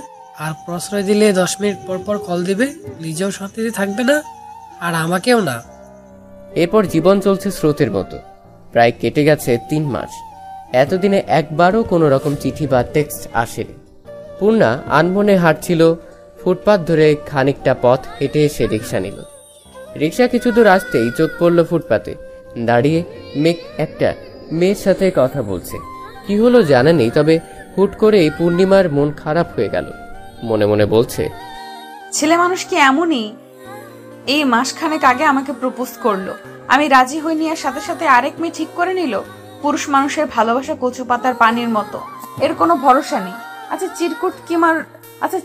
আর প্রশ্রয় দিলে 10 মিনিট পর পর কল দিবে। নিজেও শান্তিতে থাকবে না, আর আমাকেও না। এরপর জীবন চলছে স্রোতের মতো। প্রায় কেটে গেছে 3 মাস। এতদিনে একবারও কোনো রকম চিঠি বা টেক্সট আসেনি। পূর্ণা আনমনে হাঁটছিল। ফুটপাত ধরে খানিকটা পথ হেঁটে এসে রিক্সা নিল। রিক্সা কিছু দূর আসতেই চোখ পড়ল ফুটপাতে দাঁড়িয়ে মেঘ একটা মেয়ের সাথে কথা বলছে। কি হলো জানা নেই, তবে হুট করে পূর্ণিমার মন খারাপ হয়ে গেল। মনে মনে বলছে, ছেলে মানুষ কি এমনই? এই মাসখানেক আগে আমাকে প্রপোজ করলো, আমি রাজি হইনি, আর সাথে সাথে আরেক মেয়ে ঠিক করে নিল। পুরুষ মানুষের ভালোবাসা কচু পাতার পানির মতো, এর কোনো ভরসা নেই।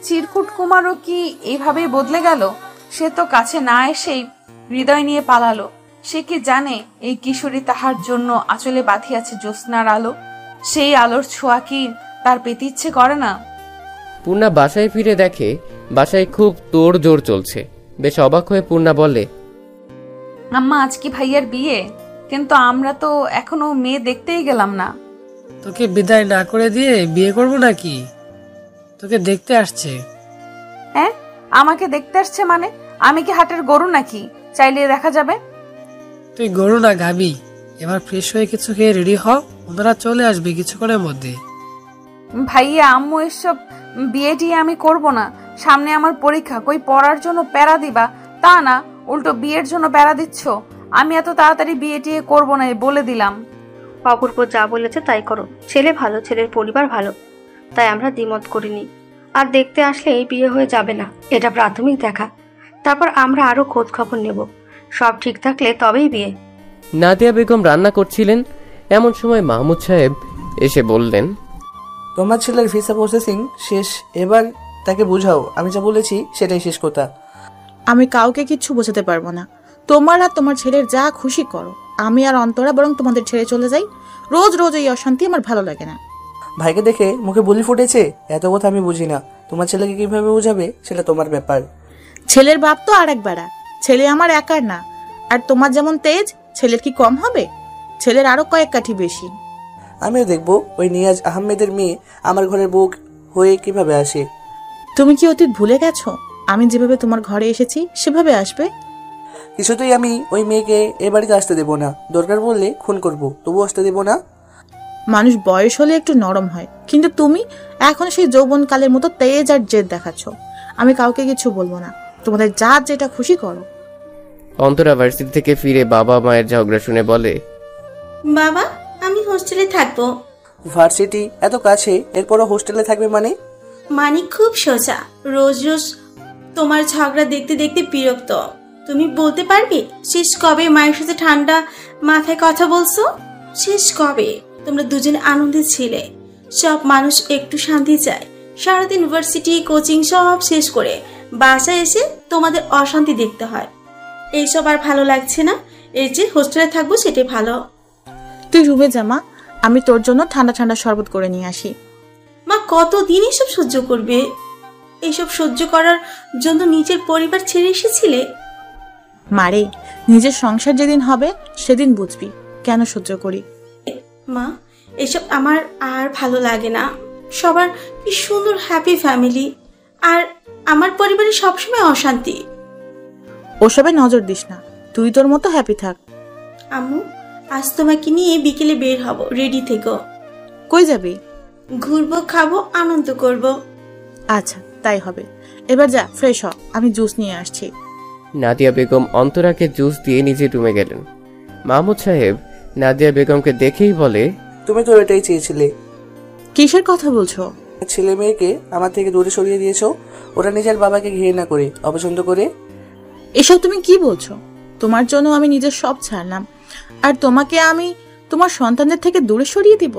চিরকুট কুমারও কি এইভাবেই বদলে গেল? সে তো কাছে না এসেই হৃদয় নিয়ে পালালো। সে কি জানে এই কিশোরী তাহার জন্য আঁচলে বাঁধিয়াছে জ্যোৎস্নার আলো? সেই আলোর ছোঁয়া কি তার পেতে ইচ্ছে করে না? পূর্ণা বাসায় ফিরে দেখে বাসায় খুব তোড়জোড় চলছে। বেশ অবাক হয়ে পূর্ণা বলে, আম্মা আজ কি ভাইয়ার বিয়ে? কিন্তু আমরা তো এখনো মেয়ে দেখতেই গেলাম না। তোকে বিদায় না করে দিয়ে বিয়ে করব নাকি? তোকে দেখতে আসছে। হ্যাঁ, আমাকে দেখতে আসছে মানে? আমি কি হাটের গরু নাকি চাইলে দেখা যাবে? তুই গরু না গাবি। এবার ফ্রেশ হয়ে কিছু খেয়ে রেডি হ, ওনারা চলে আসবে কিছুক্ষণের মধ্যে। ভাইয়া আম্মু এসব বিয়ে টিয়ে আমি করব না। সামনে আমার পরীক্ষা, কই পড়ার জন্য প্যারা দিবা তা না, উল্টো বিয়ের জন্য প্যারা দিচ্ছ। আমি এত তাড়াতাড়ি বিয়ে টিয়ে করবো না, বলে দিলাম। অপূর্ব যা বলেছে তাই করো। ছেলে ভালো, ছেলের পরিবার ভালো, তাই আমরা দ্বিমত করিনি। আর দেখতে আসলে এই বিয়ে হয়ে যাবে না, এটা প্রাথমিক দেখা। তারপর আমরা আরো খোঁজ খবর নেব, সব ঠিক থাকলে তবেই বিয়ে। নাদিয়া বেগম রান্না করছিলেন। এমন সময় মাহমুদ সাহেব এসে বললেন, তোমার ছেলের ভিসা প্রসেসিং শেষ, এবার তাকে বুঝাও আমি যা বলেছি সেটাই শেষ কথা। আমি কাউকে কিচ্ছু বোঝাতে পারবো না। তোমার আর তোমার ছেলের যা খুশি করো, আমি আর অন্তরা বরং তোমাদের ছেড়ে চলে যাই। রোজ রোজ এই অশান্তি আমার ভালো লাগে না। ভাইকে দেখে মুখে বুলি ফুটেছে, এত কথা আমি বুঝি না। তোমার ছেলেকে কিভাবে বোঝাবে সেটা তোমার ব্যাপার। ছেলের বাপ তো আর এক বেড়া, ছেলে আমার একার না। আর তোমার যেমন তেজ, ছেলের কি কম হবে? ছেলের আরো কয়েক কাঠি বেশি। আমিও দেখবো ওই নিয়াজ আহমেদের মেয়ে আমার ঘরের বউ হয়ে কিভাবে আসে। তুমি কি অতীত ভুলে গেছো? আমি যেভাবে তোমার ঘরে এসেছি সেভাবে আসবে। কিছুতেই আমি ওই মেয়েকে এ বাড়িতে আসতে দেবো না। দরকার বললে খুন করবো, তবু আসতে দেবো না। মানুষ বয়স হলে একটু নরম হয়, কিন্তু তুমি এখন সেই যৌবনকালের মতো তেজ আর জেদ দেখাচ্ছ। আমি কাউকে কিছু বলবো না, তোমাদের যা যেটা খুশি করো। অন্তরা ভার্সিটি থেকে ফিরে বাবা মায়ের ঝগড়া শুনে বলে, বাবা আমি হোস্টেলে থাকবো। ভার্সিটি এত কাছে, এরপরও হোস্টেলে থাকবে মানে? মানে খুব সোজা, রোজ রোজ তোমার ঝগড়া দেখতে দেখতে বিরক্ত। তুমি বলতে পারবে শেষ কবে মায়ের সাথে ঠান্ডা মাথায় কথা বলছো? শেষ কবে তোমরা দুজনে আনন্দে ছিলে? সব মানুষ একটু শান্তি চায়। সারাদিন ইউনিভার্সিটি কোচিং সব শেষ করে বাসায় এসে তোমাদের অশান্তি দেখতে হয়। এইসব আর ভালো লাগছে না। এই যে হোস্টেলে থাকবো সেটাই ভালো। তুই রুমে যা মা, আমি তোর জন্য ঠান্ডা ঠান্ডা শরবত করে নিয়ে আসি। মা কতদিন এসব সহ্য করবে? এইসব সহ্য করার জন্য নিজের পরিবার ছেড়ে এসেছিলে? মারে, নিজের সংসার যেদিন হবে সেদিন বুঝবি কেন সহ্য করি। মা এসব আমার আর ভালো লাগে না। সবার কি সুন্দর হ্যাপি ফ্যামিলি, আর আমার পরিবারে সবসময় অশান্তি। ওসবে নজর দিস না, তুই তোর মতো হ্যাপি থাক। আম্মু আজ তোমাকে নিয়ে বিকেলে বের হব, রেডি থেকো। কই যাবি? ঘুরবো, খাবো, আনন্দ করব। আচ্ছা তাই হবে। এবার যা ফ্রেশ হ, আমি জুস নিয়ে আসছি। নাদিয়া বেগম অন্তরাকে জুস দিয়ে নিজে রুমে গেলেন। মাহমুদ সাহেব নাদিয়া বেগমকে দেখেই বলে, তুমি তো এটাই চেয়েছিলে। কিসের কথা বলছো? ছেলে মেয়েকে আমার থেকে দূরে সরিয়ে দিয়েছো, ওরা নিজের বাবাকে ঘৃণা করে, অপছন্দ করে। এসব তুমি কি বলছো? তোমার জন্য আমি নিজের সব ছাড়লাম, আর তোমাকে আমি তোমার সন্তানদের থেকে দূরে সরিয়ে দিব?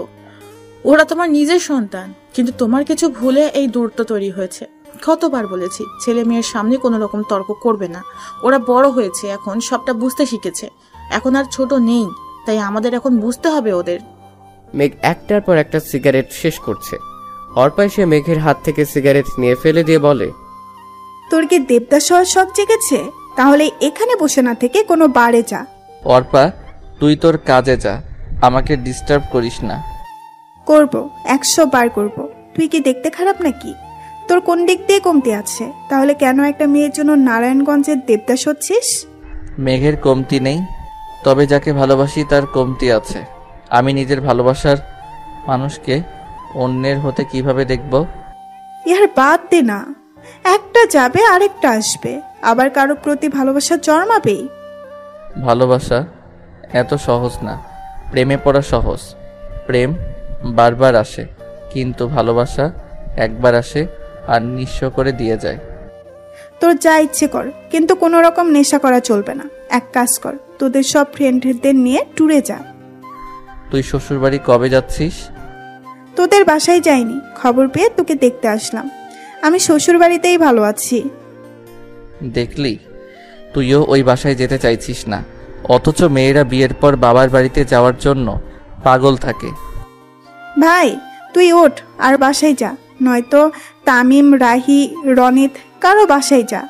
ওরা তোমার নিজের সন্তান, কিন্তু তোমার কিছু ভুলে এই দূরত্ব তৈরি হয়েছে। কতবার বলেছি ছেলে মেয়ের সামনে কোনো রকম তর্ক করবে না। ওরা বড় হয়েছে, এখন সবটা বুঝতে শিখেছে, এখন আর ছোট নেই, তাই আমাদের এখন বুঝতে হবে ওদের। মেঘ একটার পর একটা সিগারেট শেষ করছে। অর্পা এসে মেঘের হাত থেকে সিগারেট নিয়ে ফেলে দিয়ে বলে, তোর কি দেবদাস হওয়ার শখ জেগেছে? তাহলে এখানে বসে না থেকে কোনো বারে যা। অর্পা তুই তোর কাজে যা, আমাকে ডিস্টার্ব করিস না। করব, 100 বার করব। তুই কি দেখতে খারাপ নাকি? তোর কোন দিক দিয়ে কমতি আছে? তাহলে কেন একটা মেয়ের জন্য নারায়ণগঞ্জের দেবদাস হচ্ছিস? মেঘের কমতি নেই, তবে যাকে ভালোবাসি তার কমতি আছে। আমি নিজের ভালোবাসার মানুষকে অন্যের হতে কিভাবে দেখব? ইয়ার বাদ দে না, একটা যাবে আরেকটা আসবে, আবার কারো প্রতি ভালোবাসা জন্মাবেই। ভালোবাসা এত সহজ না। প্রেমে পড়া সহজ, প্রেম বারবার আসে, কিন্তু ভালোবাসা একবার আসে আর নিঃস্ব করে দিয়ে যায়। তোর যা ইচ্ছে কর, কিন্তু কোনো রকম নেশা করা চলবে না। এক কাজ কর, তোদের সব ফ্রেন্ডদের নিয়ে ট্যুরে যা। তুই শ্বশুরবাড়ি কবে যাচ্ছিস? তোদের বাসায় যাইনি, খবর পেয়ে তোকে দেখতে আসলাম। আমি শ্বশুর বাড়িতেই ভালো আছি। দেখলি, তুইও ওই বাসায় যেতে চাইছিস না, অথচ মেয়েরা বিয়ের পর বাবার বাড়িতে যাওয়ার জন্য পাগল থাকে। ভাই তুই ওঠ আর বাসায় যা, নয়তো তামিম, রাহি, রনিত কারো বাসায় যা।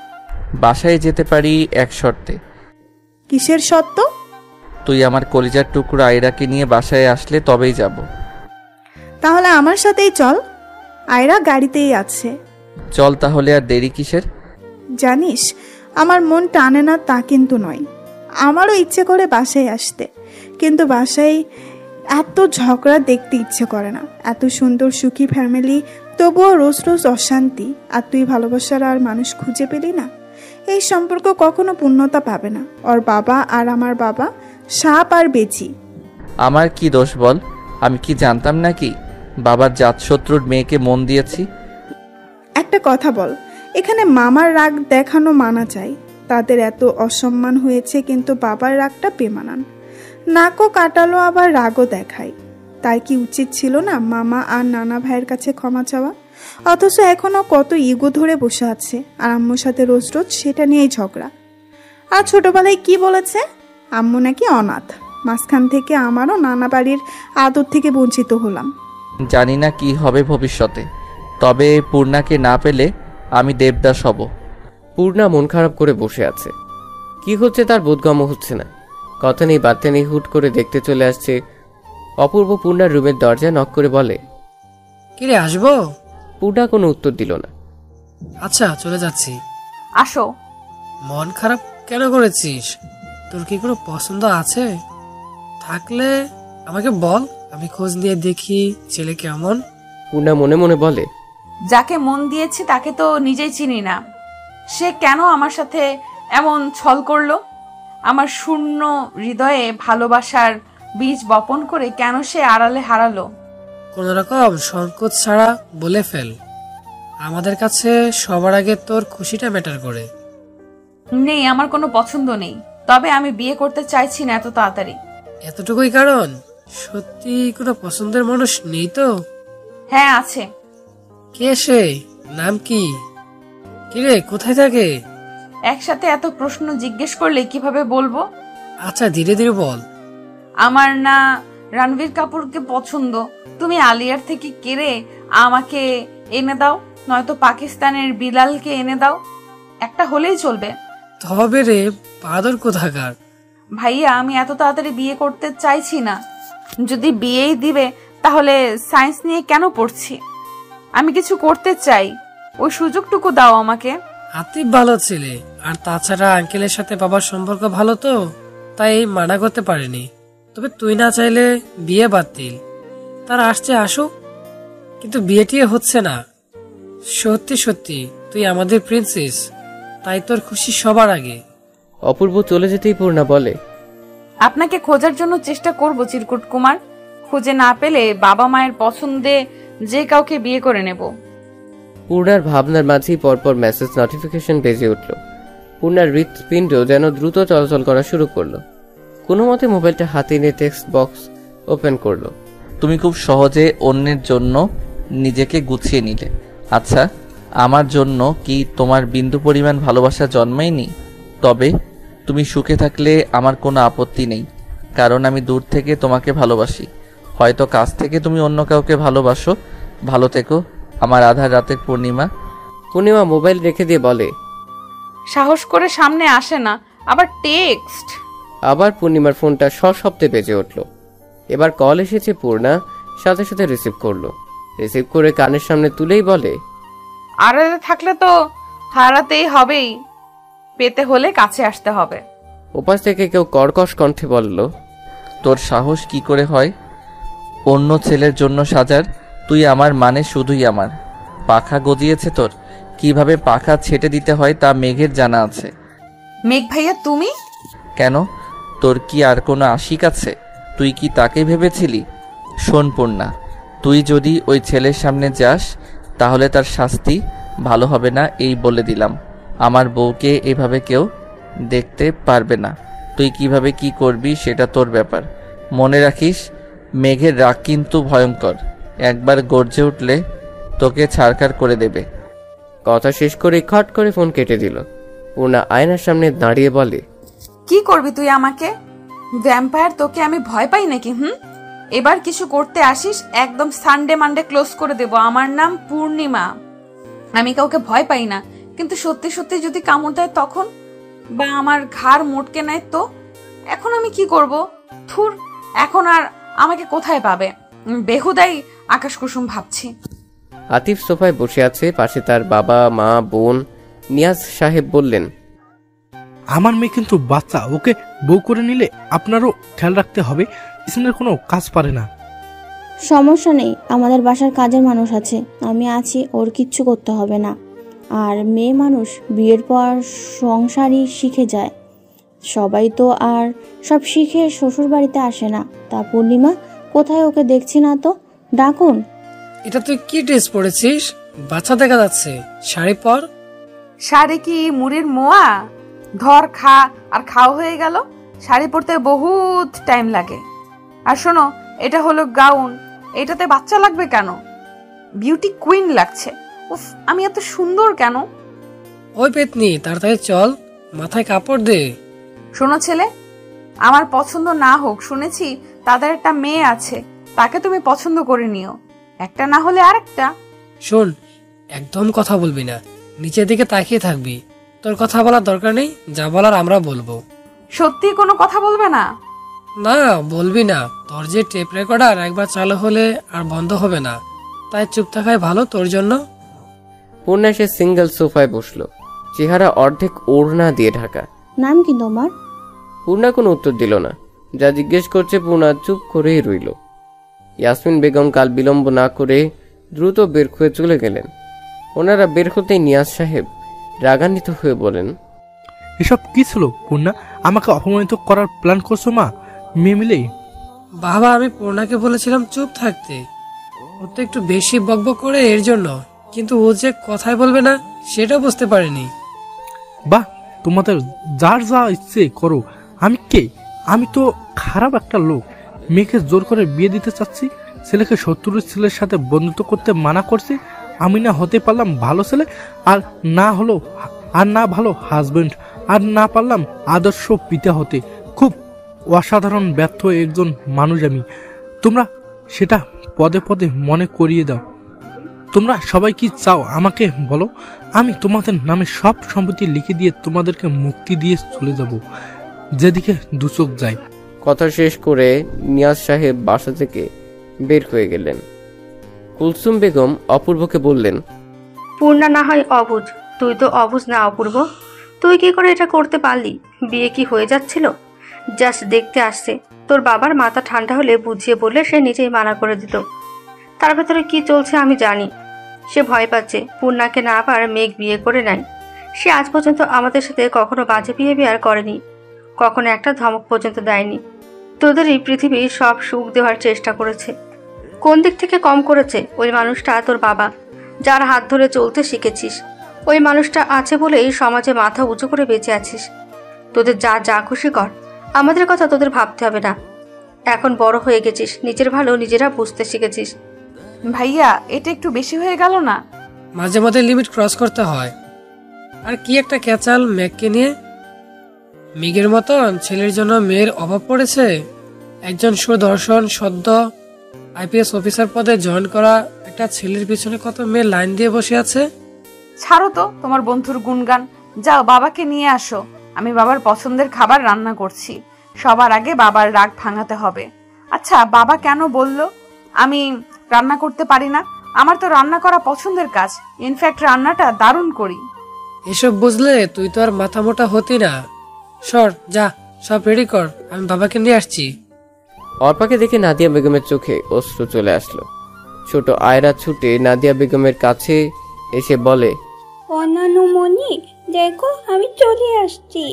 বাসায় যেতে পারি এক শর্তে। কিসের শর্ত? তুই আমার কলিজার টুকরো আয়রাকে নিয়ে বাসায় আসলে তবেই যাব। তাহলে আমার সাথেই চল, আয়রা গাড়িতেই আছে। চল তাহলে, আর দেরি কিসের? জানিস আমার মন টানে না তা কিন্তু নয়, আমারও ইচ্ছে করে বাসায় আসতে, কিন্তু বাসায় এত ঝগড়া দেখতে ইচ্ছে করে না। এত সুন্দর সুখী ফ্যামিলি, তবুও রোজ রোজ অশান্তি। আর তুই ভালোবাসার আর মানুষ খুঁজে পেলি না। এই সম্পর্ক কখনো পূর্ণতা পাবে না। ওর বাবা আর আমার বাবা সাপ আর বেচি। আমার কি দোষ বল? আমি কি জানতাম নাকি বাবার জাতশত্রুর মেয়েকে মন দিয়েছি? একটা কথা বল, এখানে মামার রাগ দেখানো মানা চাই। তাদের এত অসম্মান হয়েছে, কিন্তু বাবার রাগটা বেমানান। নাকও কাটালো আবার রাগও দেখায়। তাই কি উচিত ছিল না মামা আর নানা ভাইয়ের কাছে ক্ষমা চাওয়া? অথচ এখনো কত ইগো ধরে বসে আছে, আর আম্মুর সাথে রোজ রোজ সেটা নিয়েই ঝগড়া। আর ছোটবেলায় কি বলেছে, আম্মু নাকি অনাথ, মাঝখান থেকে আমারও নানা বাড়ির আদর থেকে বঞ্চিত হলাম। জানি না কি হবে ভবিষ্যতে, তবে পূর্ণাকে না পেলে আমি দেবদাস হব। পূর্ণা মন খারাপ করে বসে আছে। কি হচ্ছে তার বোধগম্য হচ্ছে না। কথা নেই বার্তা নেই, হুট করে দেখতে চলে আসছে অপূর্ব পূর্ণার রুমের দরজা নক করে বলে, কিরে আসবো? পূর্ণা কোনো উত্তর দিল না। আচ্ছা চলে যাচ্ছি। আসো। মন খারাপ কেন করেছিস? তোর কি কোনো পছন্দ আছে? থাকলে আমাকে বল, আমি খোঁজ নিয়ে দেখি ছেলে কেমন। পূর্ণা মনে মনে বলে, যাকে মন দিয়েছি তাকে তো নিজেই চিনি না, সে কেন আমার সাথে এমন ছল করলো? আমার শূন্য হৃদয়ে ভালোবাসার বীজ বপন করে কেন সে আড়ালে হারালো? কোন রকম সংকোচ ছাড়া বলে ফেল, আমাদের কাছে সবার আগে তোর খুশিটা ম্যাটার করে। নেই, আমার কোনো পছন্দ নেই, তবে আমি বিয়ে করতে চাইছি না এত তাড়াতাড়ি। এতটুকুই কারণ? সত্যি কোনো পছন্দের মানুষ নেই তো? হ্যাঁ আছে। কে সে? নাম কি? কিরে কোথায় থাকে? একসাথে এত প্রশ্ন জিজ্ঞেস করলে কিভাবে বলবো? আচ্ছা ধীরে ধীরে বল। আমার না রণবীর কাপুরকে পছন্দ, তুমি আলিয়ার থেকে কেড়ে আমাকে এনে দাও, নয়তো পাকিস্তানের বিলালকে এনে দাও, একটা হলেই চলবে। তবে রে বাদর কোথাকার। ভাইয়া আমি এত তাড়াতাড়ি বিয়ে করতে চাইছি না, যদি বিয়েই দিবে তাহলে সায়েন্স নিয়ে কেন পড়ছি? আমি কিছু করতে চাই, ওই সুযোগটুকু দাও আমাকে। আতিফ ভালো ছেলে, আর তাছাড়া আঙ্কেলের সাথে বাবার সম্পর্ক ভালো তো, তাই মানা করতে পারেনি। তবে তুই না চাইলে বিয়ে বাতিল, তার আসছে আসুক, কিন্তু বিয়েটি হচ্ছে না। সত্যি সত্যি তুই আমাদের প্রিন্সেস, তাই তোর খুশি সবার আগে। অপূর্ব চলে যেতেই পূর্ণা বলে, আপনাকে খোঁজার জন্য চেষ্টা করব চিরকুট কুমার, খুঁজে না পেলে বাবা মায়ের পছন্দে যে কাউকে বিয়ে করে নেব। পূর্ণার ভাবনার মাঝেই পরপর মেসেজ নোটিফিকেশন বেজে উঠল। পূর্ণার হৃৎপিণ্ড যেন দ্রুত চলাচল করা শুরু করলো। কোনো মতে মোবাইলটা হাতে নিয়ে টেক্সট বক্স ওপেন করলো। তুমি খুব সহজে অন্যের জন্য নিজেকে গুছিয়ে নিলে। আচ্ছা, আমার জন্য কি তোমার বিন্দু পরিমাণ ভালোবাসা জন্মায়নি? তবে তুমি সুখে থাকলে আমার কোনো আপত্তি নেই, কারণ আমি দূর থেকে তোমাকে ভালোবাসি। হয়তো কাছ থেকে তুমি অন্য কাউকে ভালোবাসো। ভালো থেকো আমার আধার রাতের পূর্ণিমা। পূর্ণিমা মোবাইল রেখে দিয়ে বলে, সাহস করে সামনে আসে না, আবার টেক্সট। আবার পূর্ণিমার ফোনটা সশব্দে বেজে উঠল। এবার কল এসেছে। পূর্ণা সাথে সাথে রিসিভ করলো। রিসিভ করে কানের সামনে তুলেই বলে, আড়ালে থাকলে তো হারাতেই হবেই, পেতে হলে কাছে আসতে হবে। ওপাশ থেকে কেউ কর্কশ কণ্ঠে বলল, তোর সাহস কি করে হয় অন্য ছেলের জন্য সাজার? তুই আমার মানে শুধুই আমার। পাখা গজিয়েছে তোর, কিভাবে পাখা ছেটে দিতে হয় তা মেঘের জানা আছে। মেঘ ভাইয়া তুমি? কেন, তোর কি আর কোনো আশিক আছে? তুই কি তাকে ভেবেছিলি? শোন পূর্ণা, তুই যদি ওই ছেলের সামনে যাস তাহলে তার শাস্তি ভালো হবে না, এই বলে দিলাম। আমার বউকে এভাবে কেউ দেখতে পারবে না। তুই কিভাবে কি করবি সেটা তোর ব্যাপার। মনে রাখিস, মেঘের রাগ কিন্তু ভয়ঙ্কর, একবার গর্জে উঠলে তোকে ছাড়খাড় করে দেবে। কথা শেষ করে খট করে ফোন কেটে দিল। পূর্ণা আয়নার সামনে দাঁড়িয়ে বলে, কি করবি তুই আমাকে? ভ্যাম্পায়ার তোকে আমি ভয় পাই নাকি? এবার কিছু করতে আসিস একদম সানডে মানডে ক্লোজ করে দেব। আমার নাম পূর্ণিমা, আমি কাউকে ভয় পাই না, কিন্তু সত্যি সত্যি যদি কামড় দেয় তখন, বা আমার ঘাড় মোটকে নেয় তো? এখন আমি কি করব? থুর, এখন আর আমাকে কোথায় পাবে? বেহুদাই আকাশ কুসুম ভাবছি। আতিফ সোফায় বসে আছে, পাশে তার বাবা মা বোন। নিয়াজ সাহেব বললেন, আমার মেয়ে কিন্তু বাচ্চা, ওকে বউ করে নিলে আপনারও খেয়াল রাখতে হবে, পিছনের কোনো কাজ পারে না। সমস্যা নেই, আমাদের বাসার কাজের মানুষ আছে, আমি আছি, ওর কিচ্ছু করতে হবে না। আর মেয়ে মানুষ বিয়ের পর সংসারই শিখে যায়, সবাই তো আর সব শিখে শ্বশুর বাড়িতে আসে না। তা পূর্ণিমা কোথায়? ওকে দেখছি না তো, ডাকুন। এটা তুই কি ড্রেস পরেছিস? বাচ্চা দেখা যাচ্ছে, শাড়ি পর। শাড়ি কি মুড়ির মোয়া? ধর খা, আর খাও হয়ে গেল। শাড়ি পরতে বহুত টাইম লাগে। আর শোনো, এটা হলো গাউন, এটাতে বাচ্চা লাগবে কেন? বিউটি কুইন লাগছে। উফ, আমি এত সুন্দর কেন? ওই পেতনি, তাড়াতাড়ি চল, মাথায় কাপড় দে। শোনো ছেলে, আমার পছন্দ না হোক, শুনেছি তাদের একটা মেয়ে আছে, তাকে তুমি পছন্দ করে নিও, একটা না হলে আরেকটা। শোন, একদম কথা বলবি না, নিচের দিকে তাকিয়ে থাকবি। তোর কথা বলার দরকার নেই, যা বলার আমরা বলবো। সত্যি কোনো কথা বলবে না? না, বলবি না। তোর যে টেপ রেকর্ডার একবার চালু হলে আর বন্ধ হবে না, তাই চুপ থাকাই ভালো তোর জন্য। পূর্ণা সে সিঙ্গেল সোফায় বসলো, চেহারা অর্ধেক ওড়না দিয়ে ঢাকা। নাম কি তোমার? পূর্ণা কোনো উত্তর দিল না। যা জিজ্ঞেস করছে পূর্ণা চুপ করেই রইল। ইয়াসমিন বেগম কাল বিলম্ব না করে দ্রুত বের হয়ে চলে গেলেন। ওনারা বের হতেই নিয়াজ সাহেব রাগান্বিত হয়ে বলেন, এসব কি ছিল পূর্ণা? আমাকে অপমানিত করার প্ল্যান করছো মা, মেয়ে মিলেই? বাবা, আমি পূর্ণাকে বলেছিলাম চুপ থাকতে, ও তো একটু বেশি বকবক করে এর জন্য, কিন্তু ও যে কথাই বলবে না সেটা বুঝতে পারিনি। বাহ, তোমাদের যার যা ইচ্ছে করো, আমি কে? আমি তো খারাপ একটা লোক, মেয়েকে জোর করে বিয়ে দিতে চাচ্ছি, ছেলেকে শত্রুর ছেলের সাথে বন্ধুত্ব করতে মানা করছি, আমি না হতে পারলাম ভালো ছেলে, আর না ভালো হাজবেন্ড, আর না পারলাম আদর্শ পিতা হতে। খুব অসাধারণ ব্যর্থ একজন মানুষ আমি। তোমরা সেটা পদে পদে মনে করিয়ে দাও। তোমরা সবাই কি চাও আমাকে বলো, আমি তোমাদের নামে সব সম্পত্তি লিখে দিয়ে তোমাদেরকে মুক্তি দিয়ে চলে যাব, যেদিকে দুচোখ যায়। কথা শেষ করে নিয়াজ সাহেব বাসা থেকে বের হয়ে গেলেন। কুলসুম বেগম অপূর্বকে বললেন, পূর্ণা না হয় অবুঝ, তুই তো অবুঝ না অপূর্ব, তুই কি করে এটা করতে পারলি? বিয়ে কি হয়ে যাচ্ছিল? জাস্ট দেখতে আসছে, তোর বাবার মাথা ঠান্ডা হলে বুঝিয়ে বললে সে নিজেই মানা করে দিত। তার ভেতরে কি চলছে আমি জানি। সে ভয় পাচ্ছে পূর্ণাকে না পার মেঘ বিয়ে করে নেয়। সে আজ পর্যন্ত আমাদের সাথে কখনো বাজে বিহেভিয়ার করেনি, কখনো একটা ধমক পর্যন্ত দেয়নি। তোদের এই পৃথিবী সব সুখ দেওয়ার চেষ্টা করেছে। কোন দিক থেকে কম করেছে? ওই মানুষটা তোর বাবা, যার হাত ধরে চলতে শিখেছিস। ওই মানুষটা আছে বলেই সমাজে মাথা উঁচু করে বেঁচে আছিস। তোদের যা যা খুশি কর, আমাদের কথা তোদের ভাবতে হবে না। এখন বড় হয়ে গেছিস, নিজের ভালো নিজেরা বুঝতে শিখেছিস। ভাইয়া, এটা একটু বেশি হয়ে গেল না? মাঝে মাঝে লিমিট ক্রস করতে হয়। আর কি একটা ক্যাচাল মেঘকে নিয়ে। মেঘের মতন ছেলের জন্য মেয়ের অভাব পড়েছে। একজন সুদর্শন সদ্য আইপিএস অফিসার পদে জয়েন করা একটা ছেলের পিছনে কত মেয়ে লাইন দিয়ে বসে আছে। ছাড়ো তো তোমার বন্ধুর গুণগান, যাও বাবাকে নিয়ে আসো। আমি বাবার পছন্দের খাবার রান্না করছি, সবার আগে বাবার রাগ ভাঙাতে হবে। আচ্ছা, বাবা কেন বলল আমি রান্না করতে পারি না? আমার তো রান্না করা পছন্দের কাজ, ইনফ্যাক্ট রান্নাটা দারুণ করি। এসব বুঝলে তুই তো আর মাথা মোটা হতি না। সর, যা, সব রেডি কর, আমি বাবাকে নিয়ে আসছি। অর্পাকে দেখে নাদিয়া বেগমের চোখে অশ্রু চলে আসলো। ছোট আয়রা ছুটে নাদিয়া বেগমের কাছে এসে বলে, নানুমণি দেখো, আমি চলে আসছি।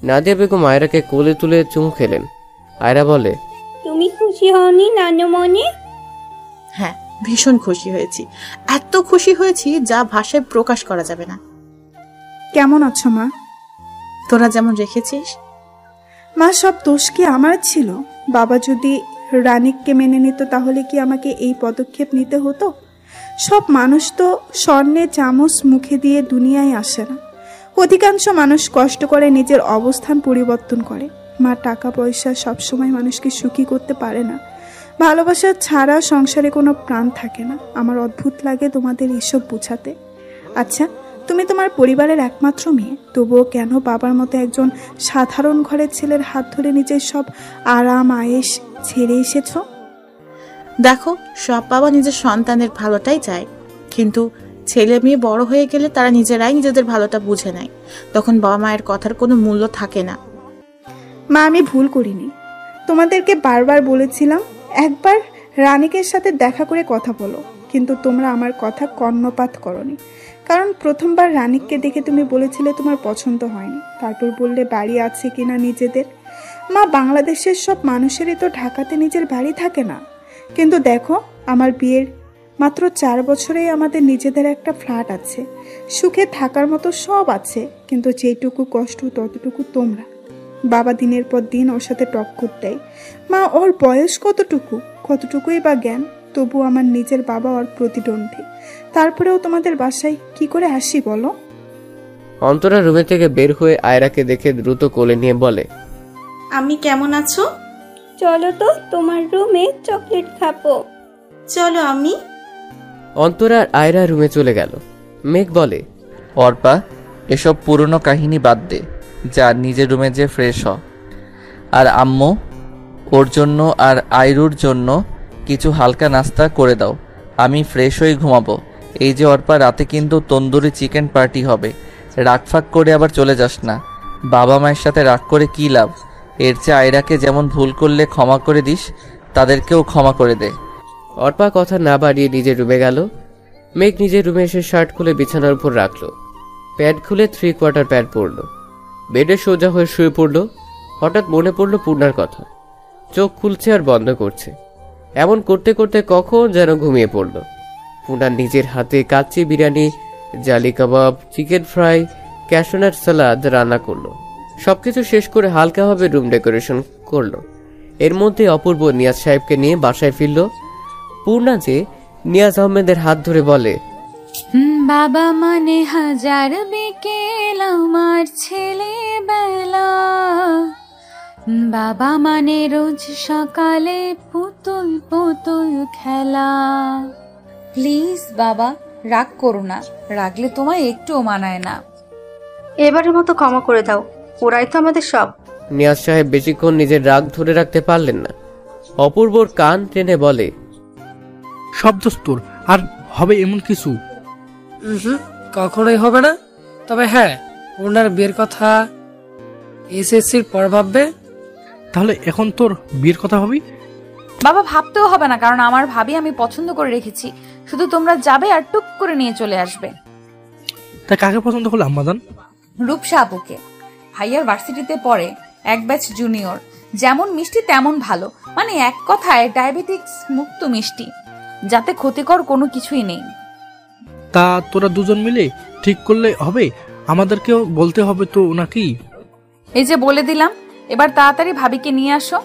নাদিয়া বেগম আয়রাকে কোলে তুলে চুমু খেলেন। আয়রা বলে, তুমি খুশি হওনি নানুমণি? হ্যাঁ, ভীষণ খুশি হয়েছি, এত খুশি হয়েছি যা ভাষায় প্রকাশ করা যাবে না। কেমন আছো মা? তোরা যেমন রেখেছিস। মা, সব দোষ কি আমার ছিল? বাবা যদি রানিককে মেনে নিত তাহলে কি আমাকে এই পদক্ষেপ নিতে হতো? সব মানুষ তো স্বর্ণের চামচ মুখে দিয়ে দুনিয়ায় আসে না। অধিকাংশ মানুষ কষ্ট করে নিজের অবস্থান পরিবর্তন করে। মা, টাকা পয়সা সবসময় মানুষকে সুখী করতে পারে না। ভালোবাসা ছাড়া সংসারে কোনো প্রাণ থাকে না। আমার অদ্ভুত লাগে তোমাদের এসব বোঝাতে। আচ্ছা, তুমি তোমার পরিবারের একমাত্র মেয়ে, তবুও কেন বাবার মতো একজন সাধারণ ঘরের ছেলের হাত ধরে নিজের সব আরাম আয়েশ ছেড়ে এসেছো? দেখো, সব বাবা নিজের সন্তানের ভালোটাই চায়, কিন্তু ছেলে মেয়ে বড় হয়ে গেলে তারা নিজেরাই নিজেদের ভালোটা বুঝে নেয়। তখন বাবা মায়ের কথার কোনো মূল্য থাকে না। মা, আমি ভুল করিনি। তোমাদেরকে বারবার বলেছিলাম একবার রানিকের সাথে দেখা করে কথা বলো, কিন্তু তোমরা আমার কথা কর্ণপাত করনি। কারণ প্রথমবার রানিককে দেখে তুমি বলেছিলে তোমার পছন্দ হয়নি, তারপর বললে বাড়ি আছে কিনা নিজেদের। মা, বাংলাদেশের সব মানুষেরই তো ঢাকাতে নিজের বাড়ি থাকে না, কিন্তু দেখো আমার বিয়ের মাত্র 4 বছরেই আমাদের নিজেদের একটা ফ্ল্যাট আছে, সুখে থাকার মতো সব আছে। কিন্তু যেটুকু কষ্ট ততটুকু তোমরা। বাবা দিনের পর দিন ওর সাথে টক্কর দেয়। মা, ওর বয়স কতটুকুই বা জ্ঞান, তবু আমার নিজের বাবা ওর প্রতিদ্বন্দ্বী। তারপরেও তোমাদের বাসায় কি করে আসি বলো? অন্তরা রুমে থেকে বের হয়ে আয়রাকে দেখে দ্রুত কোলে নিয়ে বলে, আমি কেমন আছো? চলো তো তোমার রুমে চকলেট খাবো। চলো আমি। অন্তরা আর আয়রা রুমে চলে গেল। মেঘ বলে, অর্পা এসব পুরনো কাহিনী বাদ দে, যা নিজের রুমে যে ফ্রেশ হ। আর আম্মু ওর জন্য আর আইরুর জন্য কিছু হালকা নাস্তা করে দাও, আমি ফ্রেশ হয়ে ঘুমাবো। এই যে অর্পা, রাতে কিন্তু তন্দুরি চিকেন পার্টি হবে, রাগফাগ করে আবার চলে যাস না। বাবা মায়ের সাথে রাগ করে কী লাভ? এর চেয়ে আয়রাকে যেমন ভুল করলে ক্ষমা করে দিস, তাদেরকেও ক্ষমা করে দে। অর্পা কথা না বাড়িয়ে নিজের রুমে গেল। মেঘ নিজের রুমে এসে শার্ট খুলে বিছানার উপর রাখলো, প্যাড খুলে 3/4 প্যাড পরলো, বেডে সোজা হয়ে শুয়ে পড়লো। হঠাৎ মনে পড়লো পূর্ণার কথা। চোখ খুলছে আর বন্ধ করছে, এমন করতে করতে কখন যেন ঘুমিয়ে পড়লো। পূর্ণার নিজের হাতে কাচ্চি বিরিয়ানি, জালি কাবাব, চিকেন ফ্রাই, ক্যাশনাট সালাদ রান্না করলো। সবকিছু শেষ করে হালকাভাবে রুম ডেকোরেশন করলো। এর মধ্যে অপূর্ব নিয়াজ সাহেবকে নিয়ে বাসায় ফিরল। পূর্ণা যে নিয়াজ আহমেদের হাত ধরে বলে, বাবা মানে হাজার বিকেল আমার ছেলেবেলা, বাবা মানে রোজ সকালে পুতুল পুতুল খেলা। প্লিজ বাবা, রাগ করো না, রাগলে তোমায় একটুও মানায় না। এবারের মতো ক্ষমা করে দাও, ওরাই তো আমাদের সব। নিয়াজ সাহেব বেশিক্ষণ নিজের রাগ ধরে রাখতে পারলেন না। অপূর্বর কান টেনে বলে, সব দোস্তর আর হবে এমন কিছু? কখনোই হবে না। তবে হ্যাঁ, পূর্ণার বিয়ের কথা এসএসসির পর ভাববে। তাহলে এখন তোর বিয়ের কথা ভাবি? বাবা ভাবতেও হবে না, কারণ আমার ভাবি আমি পছন্দ করে রেখেছি, শুধু তোমরা যাবে আর টুক করে নিয়ে চলে আসবে। তা কাকে পছন্দ করলে আম্মাদান? রূপসা আপুকে। ভাইয়ার ভার্সিটিতে পড়ে, এক ব্যাচ জুনিয়র, যেমন মিষ্টি তেমন ভালো, মানে এক কথায় ডায়াবেটিক্স মুক্ত মিষ্টি, যাতে ক্ষতিকর কোনো কিছুই নেই। তা তোরা দুজন মিলে ঠিক করলে হবে? আমাদেরকেও বলতে হবে তো নাকি? এই যে বলে দিলাম, এবার তাড়াতাড়ি ভাবিকে নিয়ে আসো।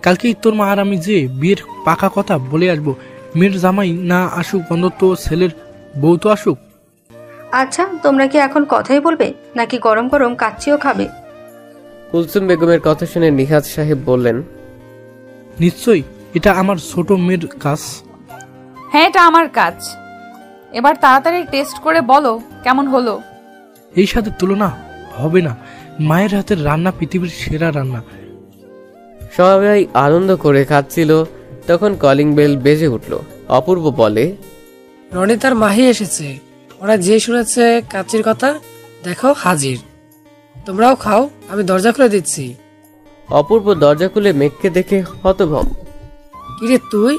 কালকেই তোর মা আর আমি যে বিয়ের পাকা কথা বলে আসবো। মেয়ের জামাই না আসুক, অন্তত ছেলের বউ তো আসুক। আচ্ছা, তোমরা কি এখন কথাই বলবে নাকি গরম গরম কাচ্চিও খাবে? কুলসুম বেগমের কথা শুনে নিহাজ সাহেব বললেন, নিশ্চয়ই এটা আমার ছোট মেয়ের কাজ। হ্যাঁ, এটা আমার কাজ। এবার তাড়াতাড়ি টেস্ট করে বলো কেমন হলো। এই সাথে তুলনা হবে না, মায়ের হাতের রান্না পৃথিবীর সেরা রান্না। সবাই আনন্দ করে খাচ্ছিল, তখন কলিং বেল বেজে উঠল। অপূর্ব বলে, রনি তার মাহি এসেছে, ওরা যে শুনেছে কাচ্চির কথা, দেখো হাজির। তোমরাও খাও, আমি দরজা খুলে দিচ্ছি। অপূর্ব দরজা খুলে মেঘকে দেখে হতভম্ব। কিরে তুই?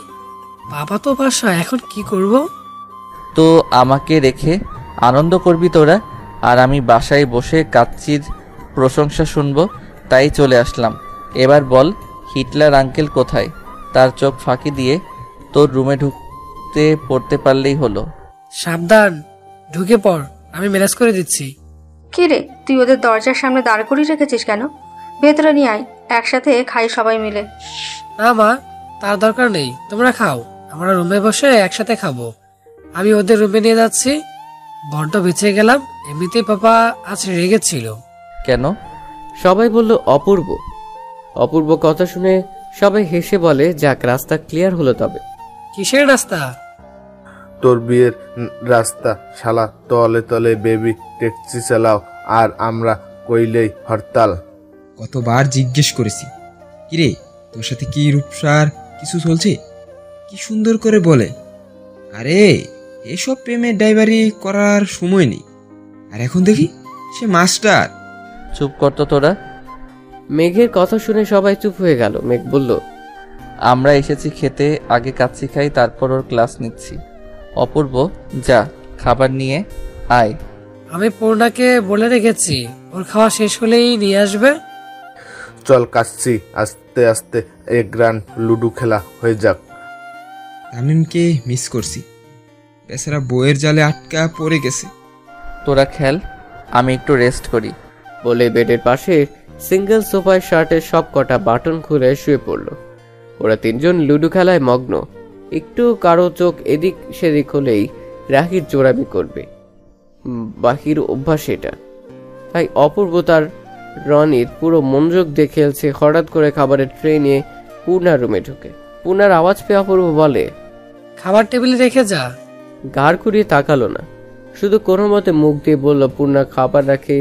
বাবা তো বাসা, এখন কি করব? তো আমাকে রেখে আনন্দ করবি তোরা, আর আমি বাসায় বসে কাচ্চির প্রশংসা শুনবো, তাই চলে আসলাম। এবার বল, হিটলার আঙ্কেল কোথায়? তার চোখ ফাঁকি দিয়ে তোর রুমে ঢুকতে পড়তে পারলেই হলো। সাবধান, ঢুকে পড়, আমি ম্যানেজ করে দিচ্ছি। কি রে, তুই ওদের দরজার সামনে দাঁড় করিয়ে রেখেছিস কেন? ভেতরে নিয়ে আয়, একসাথে খাই সবাই মিলে। না মা, তার দরকার নেই, তোমরা খাও, আমরা রুমে বসে একসাথে খাবো। আমি ওদের রুমে নিয়ে যাচ্ছি। বড্ড বেঁচে গেলাম, এমনিতেই পাপা আজ রেগেছিল। কেন? সবাই বলল অপূর্ব। অপূর্ব কথা শুনে সবাই হেসে বলে, যাক, রাস্তা ক্লিয়ার হলো। তবে কিসের রাস্তা? তোর বিয়ের রাস্তা শালা। তলে তলে বেবি ট্যাক্সি চালাও, আর আমরা কইলেই হরতাল। কতবার জিজ্ঞেস করেছি, কিরে তোর সাথে কি রূপসার কিছু চলছে? কি সুন্দর করে বলে, আরে এসব প্রেমের ড্রাইভারি করার সময় নেই। আর এখন দেখি সে মাস্টার। চুপ করতো তোরা। মেঘের কথা শুনে সবাই চুপ হয়ে গেল। মেঘ বলল, আমরা এসেছি খেতে, আগে কাচ্চি খাই, তারপর ওর ক্লাস নিচ্ছি। অপূর্ব, যা খাবার নিয়ে আয়। আমি পূর্ণাকে বলে রেখেছি, ওর খাওয়া শেষ হলেই নিয়ে আসবে। চল কাচ্চি, আস্তে আস্তে এক গ্রান্ড লুডো খেলা হয়ে যাক। তামিমকে মিস করছি, বেচারা বইয়ের জালে আটকা পড়ে গেছে। তোরা খেল, আমি একটু রেস্ট করি। বলে বেডের পাশে সিঙ্গেল সোফায় শার্টের সব কটা বাটন খুলে শুয়ে পড়ল। ওরা তিনজন লুডো খেলায় মগ্ন। একটু কারো চোখ এদিক সেদিক হলেই রাহির জোরামি করবে। বাকির অভ্যাস এটা। তাই অপূর্ব তার রনিত পুরো মনোযোগ দিয়ে খেলছে। হঠাৎ করে খাবারের ট্রে নিয়ে পূর্ণার রুমে ঢুকে। পূর্ণার আওয়াজ পেয়ে অপূর্ব বলে, খাবার টেবিলে রেখে যা। ঘাড় ঘুরিয়ে তাকালো না, শুধু কোনো মতে মুখ দিয়ে বলল, পূর্ণা খাবার রাখে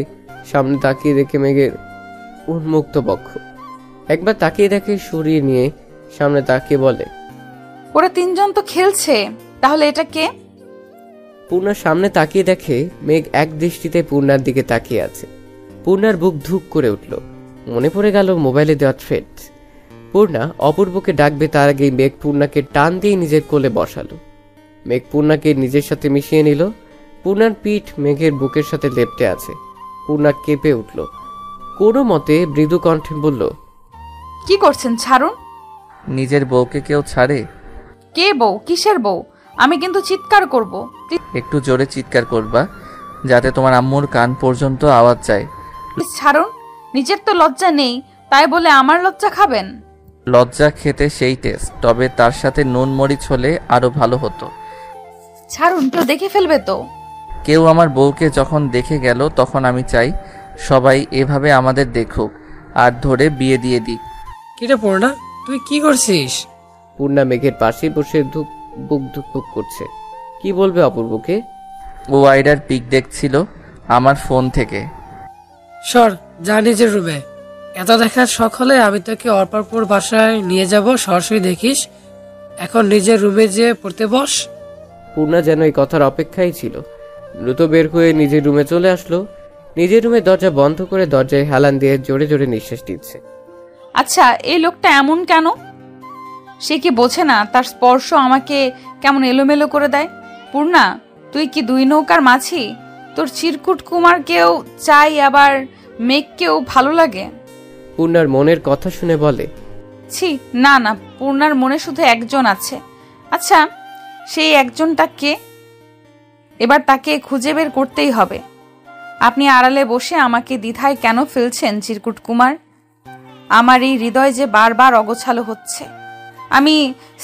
সামনে তাকিয়ে দেখে মেঘের উন্মুক্ত বক্ষ। একবার তাকিয়ে দেখে সরিয়ে নিয়ে সামনে তাকিয়ে বলে, ওরা তিনজন তো খেলছে, তাহলে এটা কে? পূর্ণার সামনে তাকিয়ে দেখে মেঘ এক দৃষ্টিতে পূর্ণার দিকে তাকিয়ে আছে। পূর্ণার বুক ধুক করে উঠল, মনে পড়ে গেল মোবাইলে দেওয়া থ্রেট। পূর্ণা অপূর্বকে ডাকবে তার আগেই মেঘ পূর্ণাকে টান দিয়ে নিজের কোলে বসালো। মেঘ পূর্ণাকে নিজের সাথে মিশিয়ে নিল। পূর্ণার পিঠ মেঘের বুকের সাথে লেপ্টে আছে। পূর্ণা কেঁপে উঠল, কোনো মতে মৃদু কণ্ঠে বলল, কি করছেন? ছাড়ুন। নিজের বউকে কেউ ছাড়ে? কে বউ? কিসের বউ? আমি কিন্তু চিৎকার করব। একটু জোরে চিৎকার করবা, যাতে তোমার আম্মুর কান পর্যন্ত আওয়াজ যায়। ছাড়ুন। নিজের তো লজ্জা নেই, তাই বলে আমার লজ্জা খাবেন? লজ্জা খেতে সেই টেস্ট, তবে তার সাথে নুন মরিচ হলে আরো ভালো হতো। ছাড়ুন, কেউ দেখে ফেলবে তো। কেউ আমার বউকে যখন দেখে গেল, তখন আমি চাই সবাই এভাবে আমাদের দেখুক আর ধরে বিয়ে দিয়ে দিক। কিরে পূর্ণা, তুই কি করছিস? পূর্ণা মেঘের পাশে বসে বুক ধুকপুক করছে। কি বলবে অপূর্বকে? ও আইডার পিক দেখছিল আমার ফোন থেকে। সর, যা নিজের রুমে। এত দেখার শখ হলে আমি তোকে অর্পারপুর বাসায় নিয়ে যাব, সরাসরি দেখিস। এখন নিজের রুমে যেয়ে পড়তে বস। পূর্ণা যেন এই কথার অপেক্ষাই ছিল। দ্রুত বের হয়ে নিজের রুমে চলে আসলো। নিজের রুমে দরজা বন্ধ করে দরজায় হেলান দিয়ে জোরে জোরে নিঃশ্বাস দিচ্ছে। আচ্ছা, এই লোকটা এমন কেন? সে কি বোঝে না তার স্পর্শ আমাকে কেমন এলোমেলো করে দেয়? পূর্ণা, তুই কি দুই নৌকার মাঝি? তোর চিরকুট কুমারকেও চাই, আবার মেঘকেও ভালো লাগে। পূর্ণার মনের কথা শুনে বলে, ছি, না না, পূর্ণার মনে শুধু একজন আছে। আচ্ছা, সেই একজনটা কে? এবার তাকে খুঁজে বের করতেই হবে। আপনি আড়ালে বসে আমাকে দ্বিধায় কেন ফেলছেন চিরকুট কুমার? আমার এই হৃদয় যে বারবার অগোছালো হচ্ছে, আমি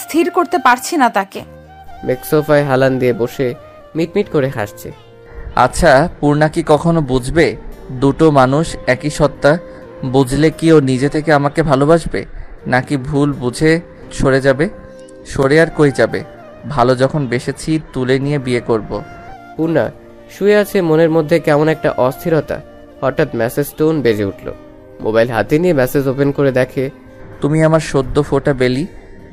স্থির করতে পারছি না তাকে। মেঘ সোফায় হেলান দিয়ে বসে মিটমিট করে হাসছে। আচ্ছা, পূর্ণা কি কখনো বুঝবে দুটো মানুষ একই সত্তা? বুঝলে কি ও নিজে থেকে আমাকে ভালোবাসবে, নাকি ভুল বুঝে সরে যাবে? সরে আর কই যাবে? ভালো যখন বেসেছি, তুলে নিয়ে বিয়ে করব। পূর্ণা শুয়ে আছে, মনের মধ্যে কেমন একটা অস্থিরতা। হঠাৎ মেসেজ টোন বেজে উঠল। মোবাইল হাতে নিয়ে মেসেজ ওপেন করে দেখে, তুমি আমার সদ্য ফোটা বেলি,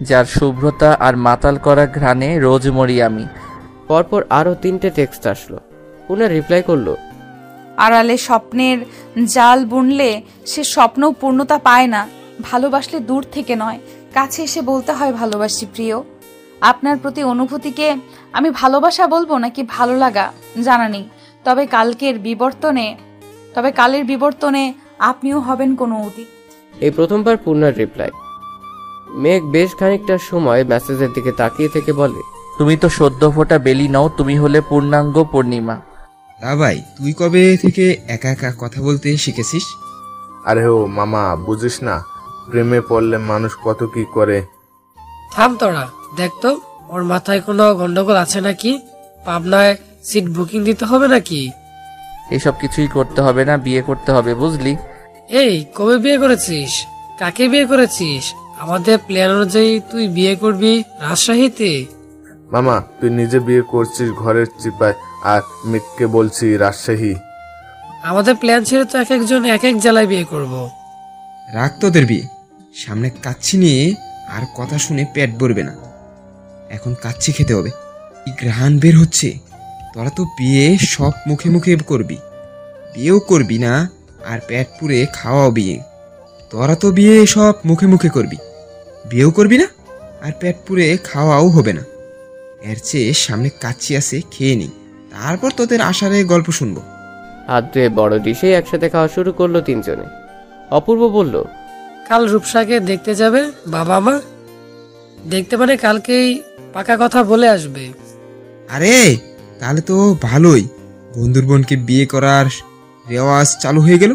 যার শুভ্রতা আর মাতাল করা ঘ্রাণে রোজ মরি আমি। পরপর আরো 3টে টেক্সট আসলো। পূর্ণা রিপ্লাই করলো, আড়ালে স্বপ্নের জাল বুনলে সে স্বপ্নও পূর্ণতা পায় না। ভালোবাসলে দূর থেকে নয়, কাছে এসে বলতে হয় ভালোবাসি প্রিয়। আপনার প্রতি অনুভূতিকে আমি ভালোবাসা বলবো নাকি ভালো লাগা জানা নেই, তবে কালের বিবর্তনে আপনিও হবেন কোনো অতীত। এই প্রথমবার পূর্ণার রিপ্লাই। মেঘ বেশ খানিকটা সময় মেসেজের দিকে তাকিয়ে থেকে বলে, তুমি তো সদ্য ফোটা বেলি নও, তুমি হলে পূর্ণাঙ্গ পূর্ণিমা। তা ভাই, তুই কবে থেকে একা একা কথা বলতে শিখেছিস? আরে ও মামা, বুঝিস না, প্রেমে পড়লে মানুষ কত কি করে। থাম তোরা, দেখ তো ওর মাথায় কোনো গন্ডগোল আছে নাকি? পাবনায় সিট বুকিং দিতে হবে নাকি? এসব কিছুই করতে হবে না, বিয়ে করতে হবে, বুঝলি? এই, কবে বিয়ে করেছিস? কাকে বিয়ে করেছিস? আমাদের প্ল্যান অনুযায়ী তুই বিয়ে করবি রাজশাহীতে। মামা, তুই নিজে বিয়ে করছিস ঘরের চিপায়, আর মিটকে বলছি রাজশাহী। আমাদের প্ল্যান ছিল তো এক একজন এক এক জেলায় বিয়ে করব। রাখ তোদের বিয়ে, সামনে কাচ্চি নিয়ে আর কথা শুনে পেট ভরবে না। এখন কাচ্চি খেতে হবে। কি ঘ্রাণ বের হচ্ছে! তোরা তো বিয়ে সব মুখে মুখে করবি, বিয়েও করবি না, আর পেট পুরে খাওয়াও বিয়ে। তোরা তো বিয়ে সব মুখে মুখে করবি, বিয়েও করবি না, আর পেট পুরে খাওয়াও হবে না। এর চেয়ে সামনে কাচ্চি আছে, খেয়ে নি, তারপর তোদের আসারে গল্প শুনবো। হাত ধুয়ে বড় ডিশে একসাথে খাওয়া শুরু করলো তিনজনে। অপূর্ব বলল, কাল রূপসাকে দেখতে যাবে বাবা মা। দেখতে মানে কালকেই পাকা কথা বলে আসবে। আরে তাহলে তো ভালোই, বন্ধুর বোনকে বিয়ে করার রেওয়াজ চালু হয়ে গেল।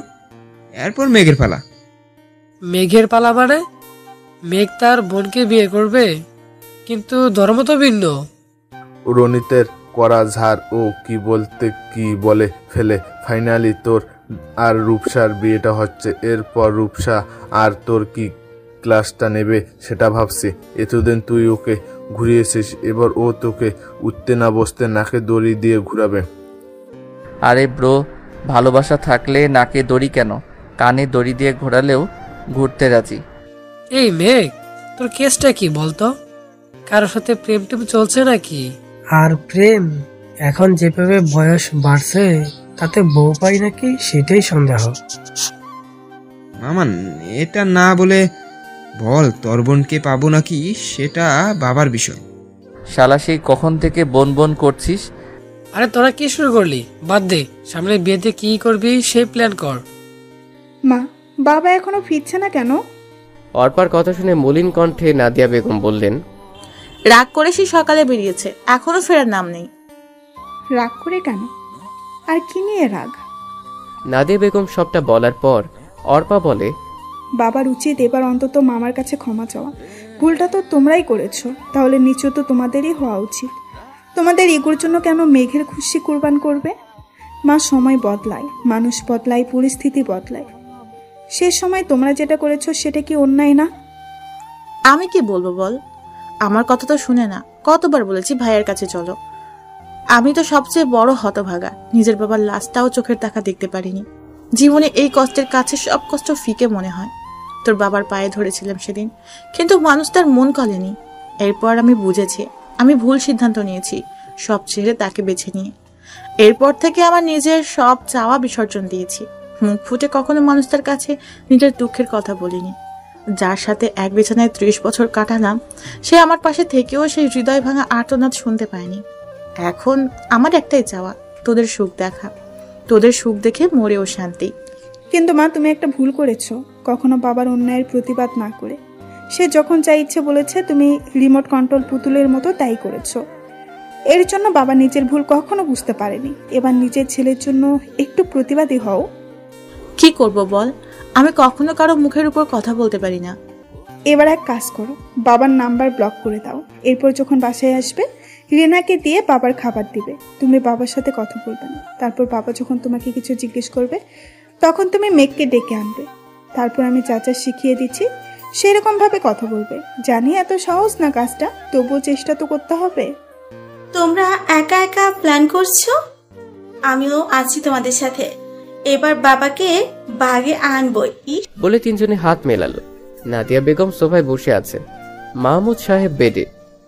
এরপর মেঘের পালা। মেঘের পালা মানে? মেঘ তার বোনকে বিয়ে করবে, কিন্তু ধর্ম তো ভিন্ন। রনিতের করা ঝাড় ও কি বলতে কি বলে ফেলে। ফাইনালি তোর আর রূপসার বিয়েটা হচ্ছে। এরপর রূপসা আর তোর কি ক্লাসটা নেবে সেটা ভাবছি। এতদিন তুই ওকে ঘুরিয়েছিস, এবার ও তোকে উঠতে না বসতে নাকে দড়ি দিয়ে ঘুরাবে। আরে ব্রো, ভালোবাসা থাকলে নাকে দড়ি কেন, কানে দড়ি দিয়ে ঘোরালেও ঘুরতে রাজি। এই মেঘ, তোর কেসটা কি বলতো? কারোর সাথে প্রেম টেম চলছে নাকি? আর প্রেম এখন যেভাবে বয়স বাড়ছে তাতে বউ পাই নাকি সেটাই সন্দেহ। মামান এটা না বলে বল তোর বোনকে পাবো নাকি সেটা বাবার বিষয়। শালা সেই কখন থেকে বোন বোন করছিস? আরে তোরা কি শুরু করলি? বাদ দে, সামনে বিয়েতে কি করবি সেই প্ল্যান কর। মা, বাবা এখনো ফিরছে না কেন? অর্পার কথা শুনে মলিন কণ্ঠে নাদিয়া বেগম বললেন, রাগ করে সে সকালে বেরিয়েছে, এখনো ফেরার নাম নেই। রাগ করে কেন? আর কি নিয়ে রাগ? নাদিয়া বেগম সবটা বলার পর অর্পা বলে, বাবার উচিত এবার অন্তত মামার কাছে ক্ষমা চাওয়া। ভুলটা তো তোমরাই করেছো, তাহলে নিশ্চয় তো তোমাদেরই হওয়া উচিত। তোমাদের ইগোর জন্য কেন মেঘের খুশি কুরবান করবে? মা, সময় বদলায়, মানুষ বদলায়, পরিস্থিতি বদলায়। সে সময় তোমরা যেটা করেছো সেটা কি অন্যায় না? আমি কি বলবো বল? আমার কথা তো শুনে না। কতবার বলেছি ভাইয়ের কাছে চলো। আমি তো সবচেয়ে বড় হতভাগা, নিজের বাবার লাশটাও চোখের দেখা দেখতে পারিনি। জীবনে এই কষ্টের কাছে সব কষ্ট ফিকে মনে হয়। তোর বাবার পায়ে ধরেছিলাম সেদিন, কিন্তু মানুষ তার মন কলেনি। এরপর আমি বুঝেছি আমি ভুল সিদ্ধান্ত নিয়েছি, সব ছেড়ে তাকে বেছে নিয়ে। এরপর থেকে আমার নিজের সব চাওয়া বিসর্জন দিয়েছি। মুখ ফুটে কখনো মানুষটার কাছে নিজের দুঃখের কথা বলিনি। যার সাথে এক বিছানায় 30 বছর কাটালাম, সে আমার পাশে থেকেও সেই হৃদয় ভাঙা আর্তনাদ শুনতে পায়নি। এখন আমার একটাই চাওয়া, তোদের সুখ দেখা, তোদের সুখ দেখে মরেও শান্তি। কিন্তু মা, তুমি একটা ভুল করেছো, কখনো বাবার অন্যায়ের প্রতিবাদ না করে। সে যখন যা ইচ্ছে বলেছে তুমি রিমোট কন্ট্রোল পুতুলের মতো তাই করেছো। এর জন্য বাবা নিজের ভুল কখনো বুঝতে পারেনি। এবার নিজের ছেলের জন্য একটু প্রতিবাদী হও। কি করব বল? আমি কখনো কারো মুখের উপর কথা বলতে পারি না। এবার এক কাজ করো, বাবার নাম্বার ব্লক করে দাও। এরপর যখন বাসায় আসবে রিনাকে দিয়ে বাবার খাবার দিবে। তুমি বাবার সাথে কথা বলবে না। তারপর বাবা যখন তোমাকে কিছু জিজ্ঞেস করবে তখন তুমি মেঘকে ডেকে আনবে। তারপর আমি যা যা শিখিয়ে দিচ্ছি সেরকম ভাবে কথা বলবে। জানি এত সহজ না কাজটা, তবুও চেষ্টা তো করতে হবে। তোমরা একা একা প্ল্যান করছো, আমিও আছি তোমাদের সাথে। এবার বাবাকে বাগে আনবই। বলে তিনজনে হাত মেলালো। নাদিয়া বেগম সোফায় বসে আছে, মাহমুদ সাহেব বেডে।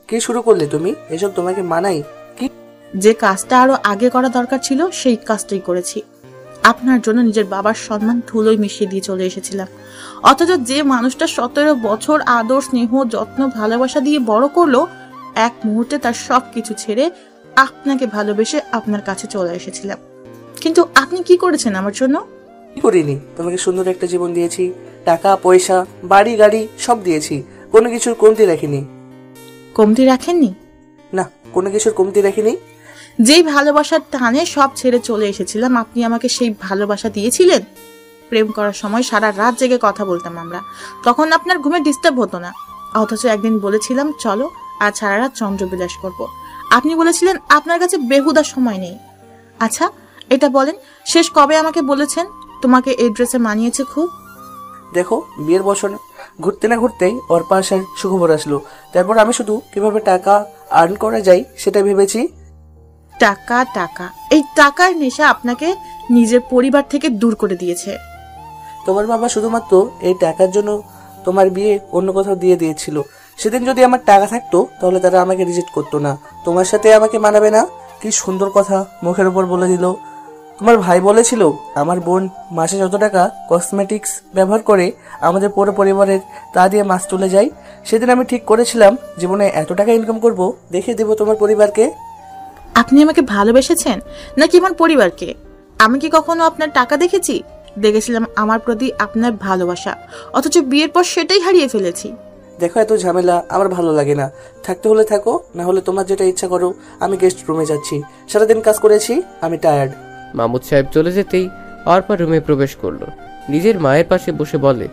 কি শুরু করলে তুমি? এসব তোমাকে মানাই? কি যে কাজটা আরো আগে করা দরকার ছিল সেই কাজটাই করেছি। আপনার জন্য নিজের বাবার সম্মান ধুলোয় মিশিয়ে দিয়ে চলে এসেছিলাম, অথচ যে মানুষটা 17 বছর আদর, স্নেহ, যত্ন, ভালোবাসা দিয়ে বড় করলো, এক মুহূর্তে তার সবকিছু ছেড়ে আপনাকে ভালোবেসে আপনার কাছে চলে এসেছিলাম। কিন্তু আপনি কি করেছেন আমার জন্য? কি করিনি? তোমাকে সুন্দর একটা জীবন দিয়েছি, টাকা পয়সা, বাড়ি গাড়ি সব দিয়েছি, কোনো কিছুর কমতি রাখিনি। কমতি রাখেননি? না, কোনো কিছুর কমতি রাখিনি। যেই ভালোবাসার টানে সব ছেড়ে চলে এসেছিলাম, আপনি আমাকে সেই ভালোবাসা দিয়েছিলেন। প্রেম করার সময় সারা রাত জেগে কথা বলতাম আমরা, তখন আপনার ঘুমে ডিস্টার্ব হতো না। অথচ একদিন বলেছিলাম চলো আজ সারা রাত চন্দ্রবিলাস করবো, আপনি বলেছিলেন আপনার কাছে বেহুদা সময় নেই। আচ্ছা এটা বলেন, শেষ কবে আমাকে বলেছেন তোমাকে এই ড্রেসে মানিয়েছে খুব? দেখো, বিয়ের বছর ঘুরতে না ঘুরতেই ওর পাশে সুখবর আসলো। তারপর আমি শুধু কিভাবে টাকা আর্ন করা যায় সেটা ভেবেছি। টাকা টাকা, এই টাকার নেশা আপনাকে নিজের পরিবার থেকে দূর করে দিয়েছে। তোমার বাবা শুধুমাত্র এই টাকার জন্য তোমার বিয়ে অন্য কোথাও দিয়ে দিয়েছিল। সেদিন যদি আমার টাকা থাকতো তাহলে তারা আমাকে রিজেক্ট করতো না। তোমার সাথে আমাকে মানাবে না, কি সুন্দর কথা মুখের উপর বলে দিল। তোমার ভাই বলেছিল আমার বোন মাসে যত টাকা কসমেটিক্স ব্যবহার করে আমাদের পুরো পরিবারের তা দিয়ে মাস চলে যায়। সেদিন আমি ঠিক করেছিলাম জীবনে এত টাকা ইনকাম করব, দেখিয়ে দেবো তোমার পরিবারকে। আপনি আমাকে ভালোবেসেছেন নাকি আমার পরিবারকে? আমি কি কখনো আপনার টাকা দেখেছি? দেখেছিলাম আমার প্রতি আপনার ভালোবাসা, অথচ বিয়ের পর সেটাই হারিয়ে ফেলেছি। দেখো, এত ঝামেলা আমার ভালো লাগে না। থাকতে হলে থাকো, না হলে তোমার যেটা ইচ্ছা করো। আমি গেস্ট রুমে যাচ্ছি, সারাদিন কাজ করেছি, আমি টায়ার্ড। মাহমুদ সাহেব চলে যেতেই অর্পা রুমে প্রবেশ করলো। নিজের মায়ের পাশে বসে বলে,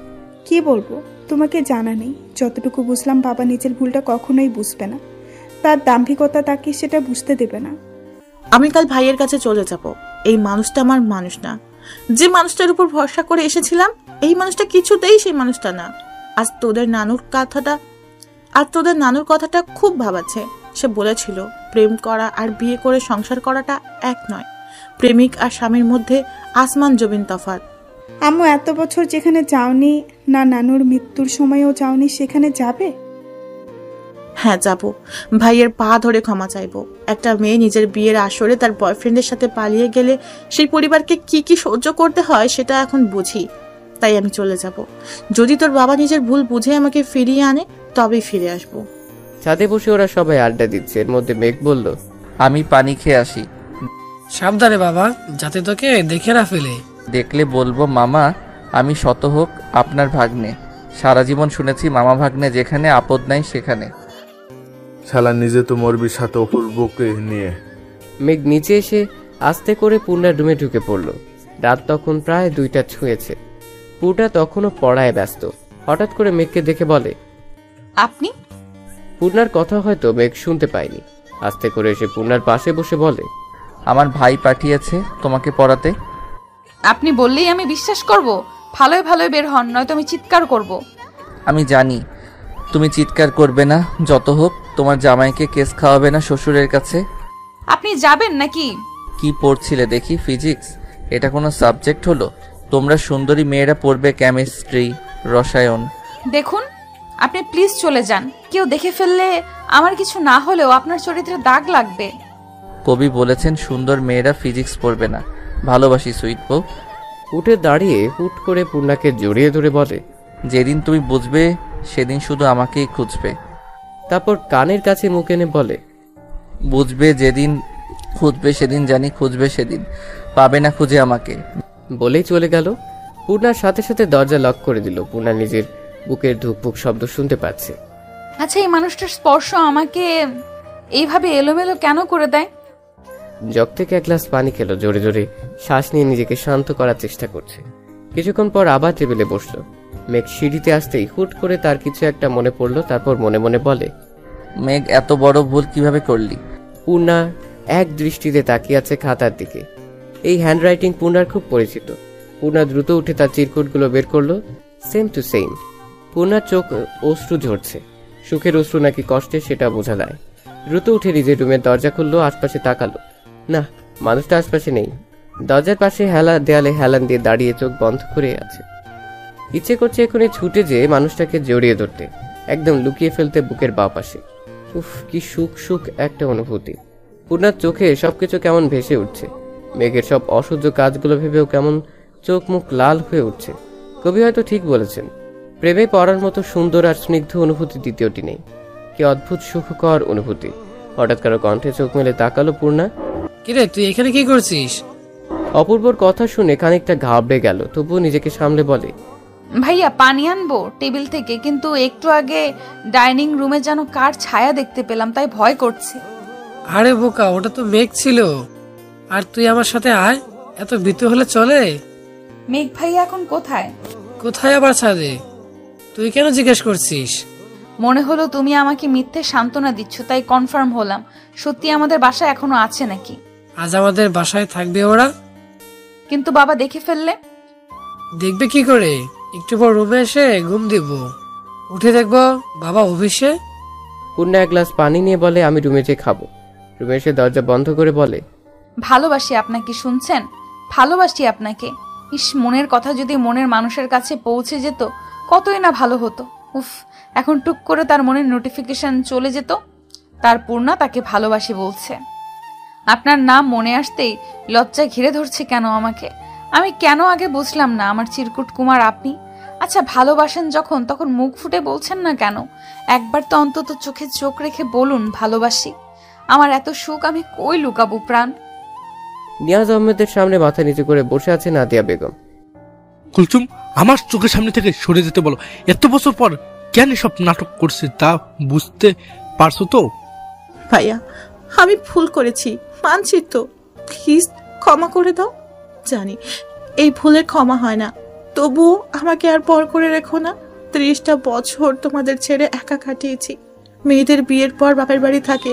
কি বলবো, তোমাকে জানা নেই। যতটুকু বুঝলাম বাবা নিজের ভুলটা কখনোই বুঝবে না। তার দাম্ভিকতা তাকে সেটা বুঝতে দেবে না। আমি কাল ভাইয়ের কাছে চলে যাব। এই মানুষটা আমার মানুষ না। যে মানুষটার উপর ভরসা করে এসেছিলাম, এই মানুষটা কিছুতেই সেই মানুষটা না। আজ তোদের নানুর কথাটা খুব ভাবাচ্ছে। সে বলেছিল প্রেম করা আর বিয়ে করে সংসার করাটা এক নয়। প্রেমিক আর স্বামীর মধ্যে আসমান জমিন তফাৎ। আম্মু, এত বছর যেখানে যাওনি না, নানুর মৃত্যুর সময়ও যাওনি, সেখানে যাবে? হ্যাঁ, যাব। ভাইয়ের পা ধরে ক্ষমা চাইবো। একটা মেয়ে নিজের বিয়ের আসরে তার বয়ফ্রেন্ডের সাথে পালিয়ে গেলে সেই পরিবারকে কি কি সহ্য করতে হয় সেটা এখন বুঝি। তাই আমি চলে যাব। যদি তোর বাবা নিজের ভুল বুঝে আমাকে ফিরিয়ে আনে, তবেই ফিরে আসবো। ছাদে বসে ওরা সবাই আড্ডা দিচ্ছে। এর মধ্যে মেঘ বলল, আমি পানি খেয়ে আসি। সাবধানে বাবা, যাতে তোকে দেখে না ফেলে। দেখলে বলবো মামা আমি শত হোক আপনার ভাগ্নে। সারা জীবন শুনেছি মামা ভাগ্নে যেখানে আপদ নাই সেখানে। শালা নিজে তো মরবি সাথে অপূর্বকে নিয়ে। মেঘ নিচে এসে আস্তে করে পূর্ণার রুমে ঢুকে পড়ল। রাত তখন প্রায় 2টা ছুঁয়েছে। পূর্ণা তখনও পড়ায় ব্যস্ত। হঠাৎ করে মেঘকে দেখে বলে, আপনি? পূর্ণার কথা হয়তো মেঘ শুনতে পায়নি। আস্তে করে এসে পূর্ণার পাশে বসে বলে, আমার ভাই পাঠিয়েছে তোমাকে পড়াতে। আপনি বললেই আমি বিশ্বাস করব? ভালোই ভালোই বের হন, নয়তো আমি চিৎকার করব। আমি জানি তুমি চিৎকার করবে না। যত হোক তোমার জামাইকে কেস খাওয়াবে না শ্বশুরের কাছে। আপনি যাবেন নাকি? কি পড়ছিলে দেখি? ফিজিক্স? এটা কোনো সাবজেক্ট হলো? তোমরা সুন্দরী মেয়েরা পড়বে কেমিস্ট্রি, রসায়ন। দেখুন, আপনি প্লিজ চলে যান। কেউ দেখে ফেললে আমার কিছু না হলেও আপনার চরিত্রে দাগ লাগবে। কবি বলেছেন সুন্দর মেয়েরা ফিজিক্স পড়বে না। ভালোবাসি সুইট বউ। উঠে দাঁড়িয়ে হুট করে পূর্ণাকে জড়িয়ে ধরে বলে, যেদিন তুমি বুঝবে সেদিন শুধু আমাকেই খুঁজবে। তারপর কানের কাছে মুখ এনে বলে, বুঝবে যেদিন, খুঁজবে সেদিন, জানি খুঁজবে সেদিন, পাবে না খুঁজে আমাকে। বলেই চলে গেল। পূর্ণার সাথে সাথে দরজা লক করে দিল। পূর্ণা নিজের বুকের ধুকপুক শব্দ শুনতে পাচ্ছে। আচ্ছা, এই মানুষটার স্পর্শ আমাকে এইভাবে এলোমেলো কেন করে দেয়? জগ থেকে এক গ্লাস পানি খেলো। জোরে জোরে শ্বাস নিয়ে নিজেকে শান্ত করার চেষ্টা করছে। কিছুক্ষণ পর আবার টেবিলে বসলো। মেঘ সিঁড়িতে আসতেই হুট করে তার কিছু একটা মনে পড়লো। তারপর মনে মনে বলে, মেঘ এত বড় ভুল কিভাবে করলি? পূর্ণা এক দৃষ্টিতে তাকিয়ে আছে খাতার দিকে। এই হ্যান্ডরাইটিং পূর্ণার খুব পরিচিত। পূর্ণা দ্রুত উঠে তার চিরকুটগুলো বের করলো। Same to same. পূর্ণার চোখ অশ্রু ঝরছে। সুখের অশ্রু নাকি কষ্টে সেটা বোঝা যায়। দ্রুত উঠে নিজের রুমের দরজা খুললো। আশপাশে তাকালো। না, মানুষটা আশপাশে নেই। দরজার পাশে দেয়ালে হেলান দিয়ে দাঁড়িয়ে চোখ বন্ধ করে আছে। ইচ্ছে করছে এখনই ছুটে যেয়ে মানুষটাকে জড়িয়ে ধরতে, একদম লুকিয়ে ফেলতে বুকের বাঁ পাশে। উফ, কি সুখ সুখ একটা অনুভূতি। পূর্ণার চোখে সবকিছু কেমন ভেসে উঠছে। মেঘের সব অসহ্য কাজগুলো ভেবেও কেমন চোখ মুখ লাল হয়ে উঠছে। কবি হয়তো ঠিক বলেছেন, প্রেমে পড়ার মতো সুন্দর আর স্নিগ্ধ অনুভূতি দ্বিতীয়টি নেই। কি অদ্ভুত সুখকর অনুভূতি। হঠাৎ কারো কণ্ঠে চোখ মেলে তাকালো পূর্ণা। কিরে, তুই এখানে কি করছিস? অপূর্বর কথা শুনে খানিকটা ঘাবড়ে গেল, তবুও নিজেকে সামলে বলে, ভাইয়া পানি আনবো টেবিল থেকে, কিন্তু একটু আগে ডাইনিং রুমে যেন কার ছায়া দেখতে পেলাম, তাই ভয় করছে। আরে বোকা, ওটা তো মেঘ ছিল। আর তুই আমার সাথে আয়, এত ভীতু হলে চলে? মেঘ ভাইয়া এখন কোথায়? কোথায় আবার ছাদে? তুই কেন জিজ্ঞেস করছিস? মনে হলো তুমি আমাকে মিথ্যে সান্ত্বনা দিচ্ছ, তাই কনফার্ম হলাম সত্যি আমাদের বাসায় এখনো আছে নাকি। আজ আমাদের বাসায় থাকবে ওরা। কিন্তু বাবা দেখে ফেললে? দেখবে কি করে? একটু পর রুমে এসে ঘুম দিব, উঠে দেখবো বাবা অফিসে। পূর্ণা এক গ্লাস পানি নিয়ে বলে, আমি রুমে যেয়ে খাবো। রুমে এসে দরজা বন্ধ করে বলে, ভালোবাসি আপনাকে, শুনছেন? ভালোবাসি আপনাকে। ইস, মনের কথা যদি মনের মানুষের কাছে পৌঁছে যেত কতই না ভালো হতো। উফ, এখন টুক করে তার মনের নোটিফিকেশন চলে যেত, তার পূর্ণা তাকে ভালোবাসি বলছে। আপনার নাম মনে আসতেই লজ্জা ঘিরে ধরছে কেন আমাকে? আমি কেন আগে বুঝলাম না আমার চিরকুট কুমার আপনি? আচ্ছা, ভালোবাসেন যখন, তখন মুখ ফুটে বলছেন না কেন? একবার তো অন্তত চোখে চোখ রেখে বলুন ভালোবাসি। আমার এত সুখ আমি কই লুকাবো প্রাণ? নিয়াজ আহমেদের সামনে মাথা নিচু করে বসে আছে নাদিয়া বেগম। কুলসুম, আমার চোখের সামনে থেকে সরে যেতে বলো। এত বছর পর কেন সব নাটক করছে তা বুঝতে পারছো তো? ভাইয়া, আমি ভুল করেছি, মানছি তো। প্লিজ ক্ষমা করে দাও। জানি এই ভুলের ক্ষমা হয় না, তবুও আমাকে আর পর করে রেখো না। 30টা বছর তোমাদের ছেড়ে একা কাটিয়েছি। মেয়েদের বিয়ের পর বাপের বাড়ি থাকে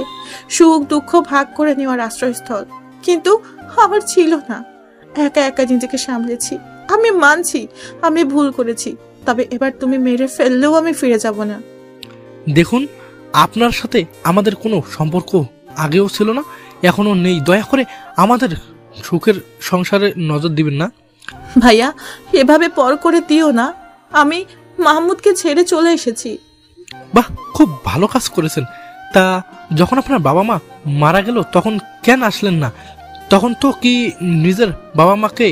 সুখ দুঃখ ভাগ করে নেওয়ার আশ্রয়স্থল। কিন্তু আমার ছিল না। একা একা নিজেকে সামলেছি। আমি মানছি আমি ভুল করেছি, তবে এবার তুমি মেরে ফেললেও আমি ফিরে যাব না। দেখুন, আপনার সাথে আমাদের কোনো সম্পর্ক আগেও ছিল না, এখনো নেই। দয়া করে আমাদের সুখের সংসারে নজর দিবেন না। ভাইয়া, এভাবে পর করে দিও না। আমি মাহমুদকে ছেড়ে চলে এসেছি। বাহ, খুব ভালো কাজ করেছেন। তা যখন আপনার বাবা মা মারা গেল তখন কেন আসলেন না? তখন তো কি নিজের বাবা মাকে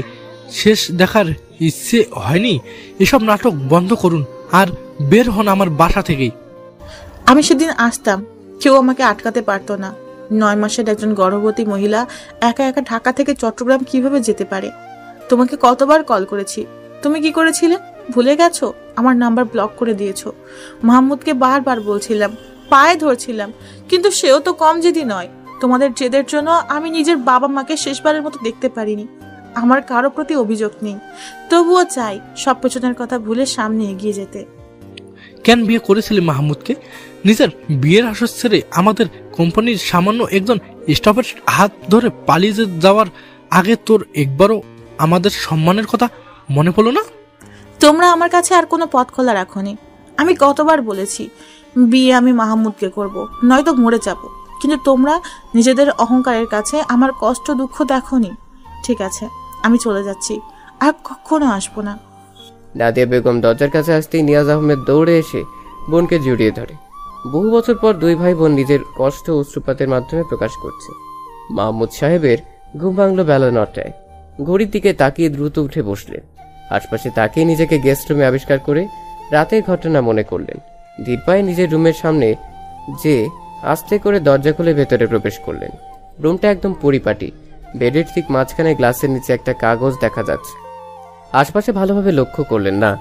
শেষ দেখার ইচ্ছে হয়নি? এসব নাটক বন্ধ করুন আর বের হন আমার বাসা থেকেই। আমি সেদিন আসতাম, কেউ আমাকে আটকাতে পারতো না। 9 মাসের একজন গর্ভবতী মহিলা একা একা ঢাকা থেকে চট্টগ্রাম কিভাবে যেতে পারে? তোমাকে কতবার কল করেছি, তুমি কি করেছিলে ভুলে গেছো? আমার নাম্বার ব্লক করে দিয়েছো। মাহমুদকে বারবার বলছিলাম, পায়ে ধরছিলাম, কিন্তু সেও তো কম জেদি নয়। তোমাদের জেদের জন্য আমি নিজের বাবা মাকে শেষবারের মতো দেখতে পারিনি। আমার কারো প্রতি অভিযোগ নেই, তবুও চাই সব পেছনের কথা ভুলে সামনে এগিয়ে যেতে। কেন বিয়ে করেছিলি মাহমুদকে? নিজের বিয়ের আসর ছেড়ে আমাদের কোম্পানির সামান্য একজন স্টাফের হাত ধরে পালিয়ে যাওয়ার আগে তোর একবারও আমাদের সম্মানের কথা মনে পড়লো না? তোমরা আমার কাছে আর কোনো পথ খোলা রাখোনি। আমি কতবার বলেছি বিয়ে আমি মাহমুদকে করব, নয়তো মরে যাব, কিন্তু তোমরা নিজেদের অহংকারের কাছে আমার কষ্ট দুঃখ দেখোনি। ঠিক আছে, আমি চলে যাচ্ছি, আর কখনো আসবো না। নাদিয়া বেগম দরজার কাছে আসতেই নিয়াজ আহমেদ দৌড়ে এসে বোনকে জড়িয়ে ধরে। বহু বছর পর দুই ভাই বোন নিজের কষ্ট অশ্রুপাতের মাধ্যমে প্রকাশ করছে। মাহমুদ সাহেবের ঘুম ভাঙল বেলা 9টায়। ঘড়ির দিকে তাকিয়ে দ্রুত উঠে বসলেন। আশপাশে তাকিয়ে নিজেকে গেস্ট রুমে আবিষ্কার করে রাতের ঘটনা মনে করলেন। ধীর পায়ে নিজের রুমের সামনে যে আস্তে করে দরজা খুলে ভেতরে প্রবেশ করলেন। রুমটা একদম পরিপাটি। বেডের ঠিক মাঝখানে গ্লাসের নিচে একটা কাগজ দেখা যাচ্ছে। আশপাশে ভালোভাবে লক্ষ্য করলেন না,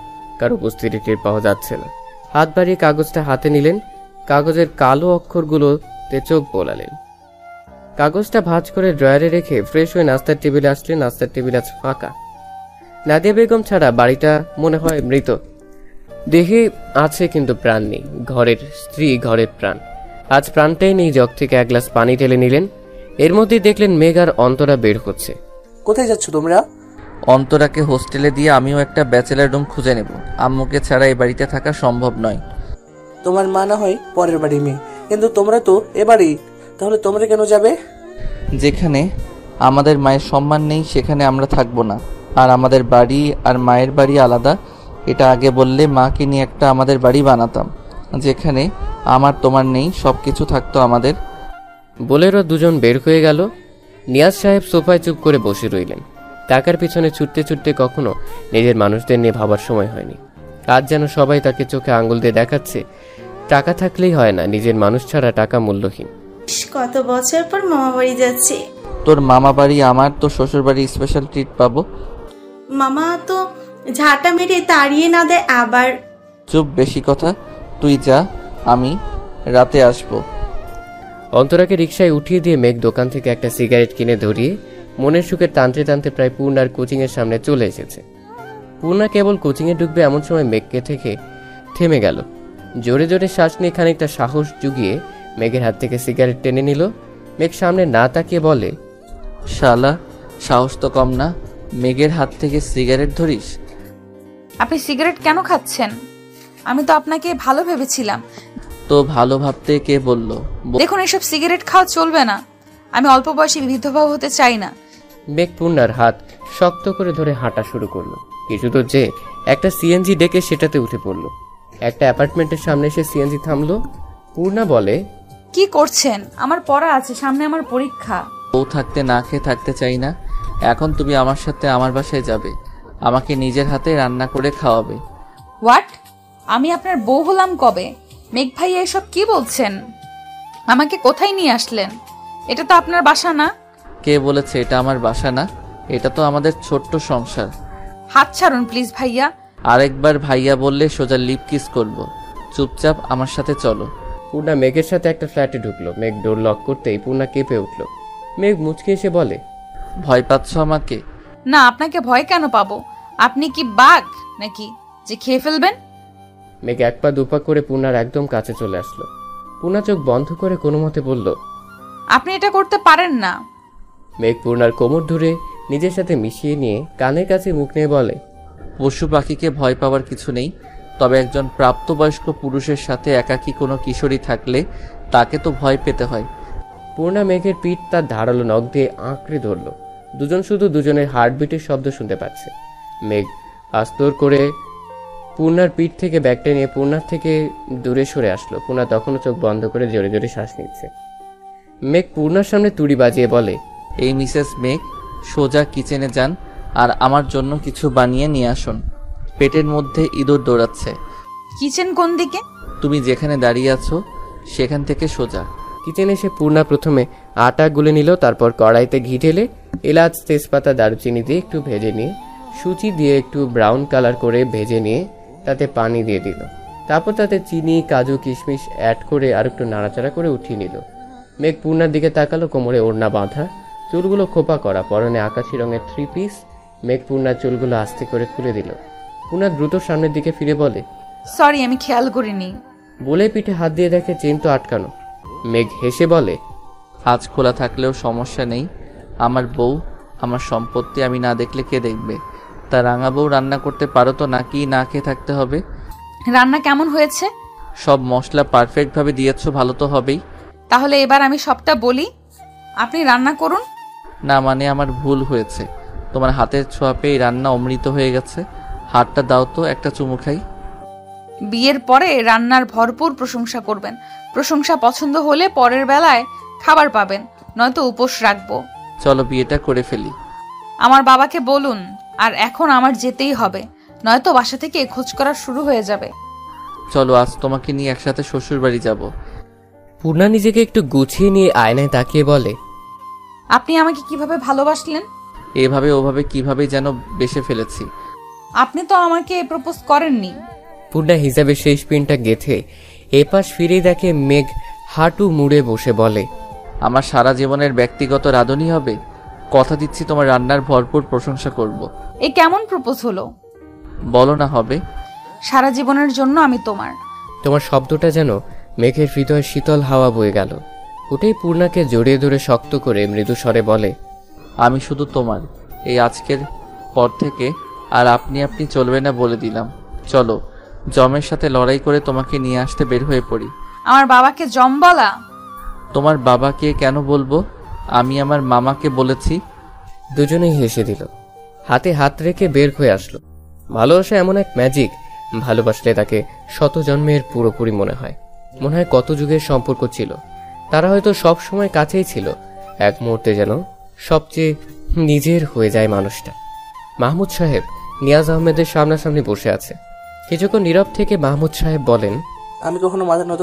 কারো উপস্থিতি টের পাওয়া যাচ্ছে না। হাত বাড়িয়ে কাগজটা হাতে নিলেন। কাগজের কালো অক্ষরগুলোতে চোখ বোলালেন। কাগজটা ভাঁজ করে ড্রয়ারে রেখে ফ্রেশ হয়ে নাস্তার টেবিলে আসলেন। নাস্তার টেবিল আজ ফাঁকা। নাদিয়া বেগম ছাড়া বাড়িটা মনে হয় মৃত। দেহে আছে কিন্তু প্রাণ নেই। ঘরের স্ত্রী, ঘরের প্রাণ। আজ প্রাণটাই নেই। জগ থেকে এক গ্লাস পানি ঢেলে নিলেন। এর মধ্যেই দেখলেন মেঘ আর অন্তরা বের হচ্ছে। কোথায় যাচ্ছ তোমরা? অন্তরাকে হোস্টেলে দিয়ে আমিও একটা ব্যাচেলার রুম খুঁজে নেব। আম্মুকে ছাড়া এই বাড়িতে থাকা সম্ভব নয়। তোমার মা না হয় পরের বাড়ি মেয়ে, কিন্তু তোমরা তো এবারই, তাহলে তোমরা কেন যাবে? যেখানে আমাদের মায়ের সম্মান নেই সেখানে আমরা থাকবো না। আর আমাদের বাড়ি আর মায়ের বাড়ি আলাদা, এটা আগে বললে মাকে নিয়ে একটা আমাদের বাড়ি বানাতাম, যেখানে আমার তোমার নেই, সব কিছু থাকতো আমাদের। বলেরও দুজন বের হয়ে গেল। নিয়াজ সাহেব সোফায় চুপ করে বসে রইলেন। টাকার পিছনে ছুটতে ছুটতে কখনো নিজের মানুষদের নিয়ে ভাবার সময় হয়নি। আজ যেন সবাই তাকে চোখে আঙুল দিয়ে দেখাচ্ছে টাকা থাকলেই হয় না, নিজের মানুষ ছাড়া টাকা মূল্যহীন। কত বছর পর মামা বাড়ি যাচ্ছে। তোর মামা বাড়ি, আমার তো শ্বশুর বাড়ি স্পেশাল ট্রিট পাবো। মামা তো ঝাঁটা মেরে তাড়িয়ে না দেয় আবার। চুপ, বেশি কথা। তুই যা, আমি রাতে আসবো। অন্তরাকে রিকশায় উঠিয়ে দিয়ে মেঘ দোকান থেকে একটা সিগারেট কিনে ধরিয়ে মনের সুখে টানতে টানতে প্রায় পূর্ণার কোচিংয়ের সামনে চলে এসেছে। পূর্ণা কেবল কোচিংয়ে ঢুকবে এমন সময় মেঘকে থেকে থেমে গেল। জোরে জোরে শ্বাস নিয়ে খানিকটা সাহস জুগিয়ে মেঘের হাত থেকে সিগারেট টেনে নিল। মেঘ সামনে না তাকিয়ে বলে, শালা, সাহস তো কম না, মেঘের হাত থেকে সিগারেট ধরিস? আপনি সিগারেট কেন খাচ্ছেন? আমি তো আপনাকে ভালো ভেবেছিলাম। তো ভালো ভাবতে কে বললো? দেখুন, এসব সিগারেট খাওয়া চলবে না। আমি অল্প বয়সে বিধবা হতে চাই না। মেঘ পূর্ণার হাত শক্ত করে ধরে হাঁটা শুরু করলো। কিছু তো যে একটা সিএনজি ডেকে সেটাতে উঠে পড়লো। একটা অ্যাপার্টমেন্টের সামনে এসে সিএনজি থামলো। পূর্ণা বলে, কি করছেন? আমার পড়া আছে, সামনে আমার পরীক্ষা। বউ থাকতে না খেয়ে থাকতে চাই না। এখন তুমি আমার সাথে আমার বাসায় যাবে, আমাকে নিজের হাতে রান্না করে খাওয়াবে। হোয়াট? আমি আপনার বউ হলাম কবে? মেঘ ভাই এসব কি বলছেন? আমাকে কোথায় নিয়ে আসলেন? এটা তো আপনার বাসা না। কে বলেছে এটা আমার বাসা না? এটা তো আমাদের ছোট্ট সংসার। হাত ছাড়ুন প্লিজ ভাইয়া। আরেকবার ভাইয়া বললে সোজা লিপ কিস করবো। চুপচাপ আমার সাথে চলো। পূর্ণা মেঘের সাথে একটা ফ্ল্যাটে ঢুকলো। মেঘ ডোর লক করতেই পূর্ণা কেঁপে উঠল। মেঘ মুচকে এসে বলে, ভয় পাচ্ছ আমাকে? না, আপনাকে ভয় কেন পাবো? আপনি কি বাঘ নাকি যে খেয়ে ফেলবেন? মেঘ এক পা দুপা করে পূর্ণার একদম কাছে চলে আসলো। পূর্ণা চোখ বন্ধ করে কোনো মতে বলল, আপনি এটা করতে পারেন না। মেঘ পূর্ণার কোমর ধরে নিজের সাথে মিশিয়ে নিয়ে কানের কাছে মুখ নিয়ে বলে, পশু পাখিকে ভয় পাওয়ার কিছু নেই, তবে একজন প্রাপ্তবয়স্ক পুরুষের সাথে একাকী কোনো কিশোরী থাকলে তাকে তো ভয় পেতে হয়। পূর্ণা মেঘের পিঠ তার ধারালো নখ দিয়ে আঁকড়ে ধরল। দুজন শুধু দুজনের হার্টবিটের শব্দ শুনতে পাচ্ছে। মেঘ আস্তর করে পূর্ণার পিঠ থেকে ব্যাগটা নিয়ে পূর্ণার থেকে দূরে সরে আসলো। পূর্ণা তখনও চোখ বন্ধ করে জোরে জোরে শ্বাস নিচ্ছে। মেঘ পূর্ণার সামনে তুড়ি বাজিয়ে বলে, এই মিসেস মেঘ, সোজা কিচেনে যান আর আমার জন্য কিছু বানিয়ে নিয়ে আসুন। পেটের মধ্যে ইঁদুর দৌড়াচ্ছে। কিচেন কোন দিকে? তুমি যেখানে দাঁড়িয়ে আছো সেখান থেকে সোজা। কিচেনে এসে পূর্ণা প্রথমে আটা গুলে নিল, তারপর কড়াইতে ঘি ঢেলে এলাচ, তেজপাতা, দারুচিনি দিয়ে একটু ভেজে নিয়ে সুচি দিয়ে একটু ব্রাউন কালার করে ভেজে নিয়ে তাতে পানি দিয়ে দিল। তারপর তাতে চিনি, কাজু, কিশমিশ অ্যাড করে আর একটু নাড়াচাড়া করে উঠিয়ে নিল। মেঘ পূর্ণার দিকে তাকালো, কোমরে ওড়না বাঁধা, চুলগুলো খোপা করা, পরনে আকাশি রঙের 3 পিস। মেঘ পূর্ণার চুলগুলো আস্তে করে খুলে দিল। পূর্ণা দ্রুত সামনের দিকে ফিরে বলে, সরি, আমি খেয়াল করিনি। বলে পিঠে হাত দিয়ে দেখে চেন তো আটকানো। মেঘ হেসে বলে, আজ খোলা থাকলেও সমস্যা নেই, আমার বউ, আমার সম্পত্তি, আমি না দেখলে কে দেখবে? তা রাঙা বউ, রান্না করতে পারো তো নাকি না খেয়ে থাকতে হবে? রান্না কেমন হয়েছে? সব মশলা পারফেক্টভাবে দিয়েছো, ভালো তো হবেই। তাহলে এবার আমি সবটা বলি, আপনি রান্না করুন। না মানে আমার ভুল হয়েছে, তোমার হাতের ছোঁয়া পেয়ে রান্না অমৃত হয়ে গেছে। হাতটা দাও তো, একটা চুমু খাই। বিয়ের পরে রান্নার ভরপুর প্রশংসা করবেন। প্রশংসা পছন্দ হলে পরের বেলায় খাবার পাবেন, নয়তো উপোস রাখবো। চলো বিয়েটা করে ফেলি। আমার বাবাকে বলুন, আর এখন আমার যেতেই হবে, নয়তো বাসা থেকে খোঁজ করা শুরু হয়ে যাবে। চলো আজ তোমাকে নিয়ে একসাথে শ্বশুর বাড়ি যাব। পূর্ণা নিজেকে একটু গুছিয়ে নিয়ে আয়নায় তাকিয়ে বলে, আপনি আমাকে কিভাবে ভালোবাসলেন? এভাবে ওভাবে কিভাবে যেন বেসে ফেলেছি। আপনি তো আমাকে প্রপোজ করেননি। পূর্ণা হিসাবে শেষ পিনটা গেথে এপাশ ফিরে দেখে মেঘ হাঁটু মুড়ে বসে বলে, আমার সারা জীবনের ব্যক্তিগত রাঁধুনি হবে। কথা দিচ্ছি তোমার রান্নার ভরপুর প্রশংসা করব। এ কেমন প্রপোজ হলো? বলো না হবে। সারা জীবনের জন্য আমি তোমার। তোমার শব্দটা যেন মেঘের হৃদয়ে শীতল হাওয়া বয়ে গেল। উঠেই পূর্ণাকে জড়িয়ে ধরে শক্ত করে মৃদু স্বরে বলে, আমি শুধু তোমার, এই আজকের পর থেকে আর আপনি আপনি চলবে না বলে দিলাম। চলো জমের সাথে লড়াই করে তোমাকে নিয়ে আসতে বের হয়ে পড়ি। আমার বাবাকে জম বলা? তোমার বাবাকে কেন বলবো, আমি আমার মামাকে বলেছি। দুজনেই হেসে দিল, হাতে হাত রেখে বের হয়ে আসলো। ভালোবাসা এমন এক ম্যাজিক, ভালোবাসলে তাকে শত জন্মের পুরোপুরি মনে হয় কত যুগের সম্পর্ক ছিল। তারা হয়তো সব সময় কাছেই ছিল, এক মুহূর্তে যেন সবচেয়ে নিজের হয়ে যায় মানুষটা। মাহমুদ সাহেব নিয়াজ আহমেদের সামনাসামনি বসে আছে। কিছুক্ষণ নীরব থেকে মাহমুদ সাহেব বলেন, আমি কখনো মাথা নত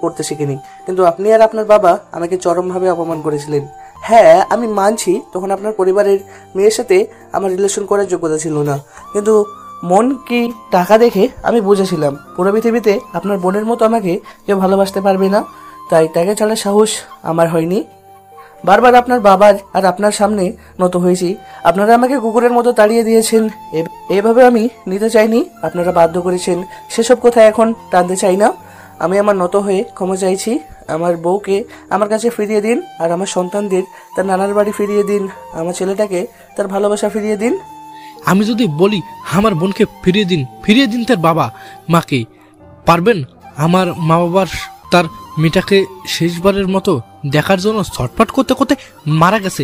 করতে শিখিনি, কিন্তু আপনি আর আপনার বাবা আমাকে চরমভাবে অপমান করেছিলেন। হ্যাঁ, আমি মানছি তখন আপনার পরিবারের মেয়ের সাথে আমার রিলেশন করার যোগ্যতা ছিল না, কিন্তু মন কি টাকা দেখে আমি বুঝেছিলাম পুরো পৃথিবীতে আপনার বোনের মতো আমাকে কেউ ভালোবাসতে পারবে না। তাই টাকা ছাড়ার সাহস আমার হয়নি। বারবার আপনার বাবার আর আপনার সামনে নত হয়েছি। আপনারা আমাকে কুকুরের মতো তাড়িয়ে দিয়েছেন, এভাবে আমি নিতে চাইনি, আপনারা বাধ্য করেছেন। সেসব কথা এখন টানতে চাই না। আমি আমার নত হয়ে ক্ষমা চাইছি। আমার বউকে আমার কাছে ফিরিয়ে দিন, আর আমার সন্তানদের তার নানার বাড়ি ফিরিয়ে দিন। আমার ছেলেটাকে তার ভালোবাসা ফিরিয়ে দিন। আমি যদি বলি আমার বোনকে ফিরিয়ে দিন তার বাবা মাকে, পারবেন? আমার মা বাবার তার মেয়েটাকে শেষবারের মতো দেখার জন্য ছটফট করতে করতে মারা গেছে।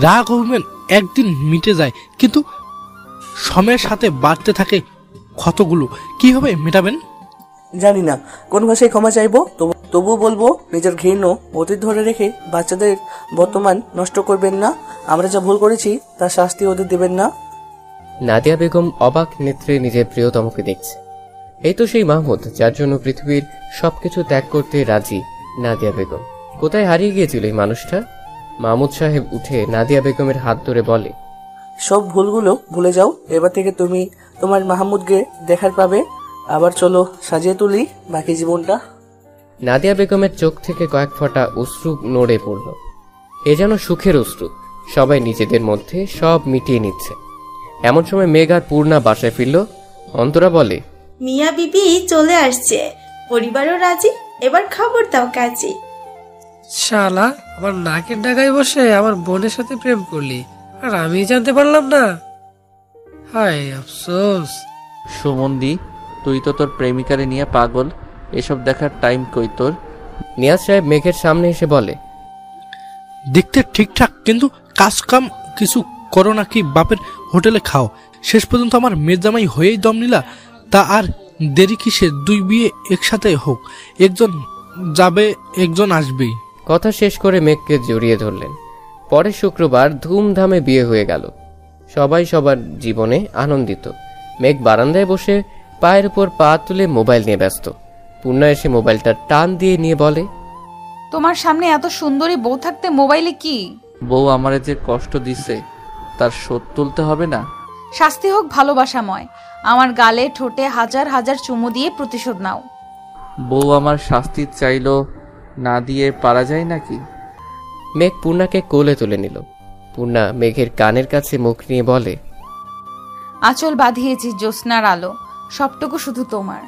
রাগ অভিমান একদিন মিটে যায়, কিন্তু সময়ের সাথে বাড়তে থাকে ক্ষতগুলো। কিভাবে মেটাবেন জানি না, কোন ভাষায় ক্ষমা চাইবো। তবুও বলবো, নিজের ঘৃণ্য অতীত ধরে রেখে বাচ্চাদের বর্তমান নষ্ট করবেন না। আমরা যা ভুল করেছি তার শাস্তি ওদের দেবেন না। নাদিয়া বেগম অবাক নেত্রে নিজের প্রিয়তমকে দেখছে। এই তো সেই মাহমুদ যার জন্য পৃথিবীর সবকিছু ত্যাগ করতে রাজি নাদিয়া বেগম। কোথায় হারিয়ে গিয়েছিল এই মানুষটা? মাহমুদ সাহেব উঠে নাদিয়া বেগমের হাত ধরে বলে, সব ভুলগুলো ভুলে যাও। এবার থেকে তুমি তোমার মাহমুদকে দেখার পাবে। আবার চলো সাজিয়ে তুলি বাকি জীবনটা। নাদিয়া বেগমের চোখ থেকে কয়েক ফোঁটা অশ্রু নড়ে পড়ল। এ যেন সুখের অশ্রু। সবাই নিজেদের মধ্যে সব মিটিয়ে নিচ্ছে। এমন সময় মেঘ আর পূর্ণা বাসায় ফিরল। অন্তরা বলে, মিয়া বিবি চলে আসছে, পরিবারও রাজি, এবার খবর দাও কাজী। শালা আমার নাকের ডাগায় বসে আমার বোনের সাথে প্রেম করলি আর আমি জানতে পারলাম না। হায় আফসোস। সুমন্দি, তুই তো তোর প্রেমিকারে নিয়ে পাগল, এসব দেখার টাইম কই তোর? নিয়াজ সাহেব মেঘের সামনে এসে বলে, দেখতে ঠিকঠাক, কিন্তু কাজ কাম কিছু করো নাকি বাপের হোটেলে খাও। শেষ পর্যন্ত আমার মেয়ের জামাই হয়েই দম নিলা। তা আর দেরি কিসে? দুই বিয়ে একসাথে হোক, একজন যাবে একজন আসবেই। কথা শেষ করে মেঘকে জড়িয়ে ধরলেন। পরে শুক্রবার ধুমধামে বিয়ে হয়ে গেল। সবাই সবার জীবনে আনন্দিত। মেঘ বারান্দায় বসে পায়ের উপর পা তুলে মোবাইল নিয়ে ব্যস্ত। পূর্ণা এসে মোবাইলটা টান দিয়ে নিয়ে বলে, তোমার সামনে এত সুন্দরী বউ থাকতে মোবাইলে কি? বউ আমারে যে কষ্ট দিছে তার শোধ তুলতে হবে না? শাস্তি হোক ভালোবাসাময়। আমার গালে ঠোঁটে হাজার হাজার চুমু দিয়ে প্রতিশোধ নাও। বউ আমার শাস্তি চাইলো, না দিয়ে পারা যায় নাকি? মেঘ পূর্ণাকে কোলে তুলে নিল। পূর্ণা মেঘের কানের কাছে মুখ নিয়ে বলে, আঁচল বাঁধিয়েছি জ্যোৎস্নার আলো, সবটুকু শুধু তোমার।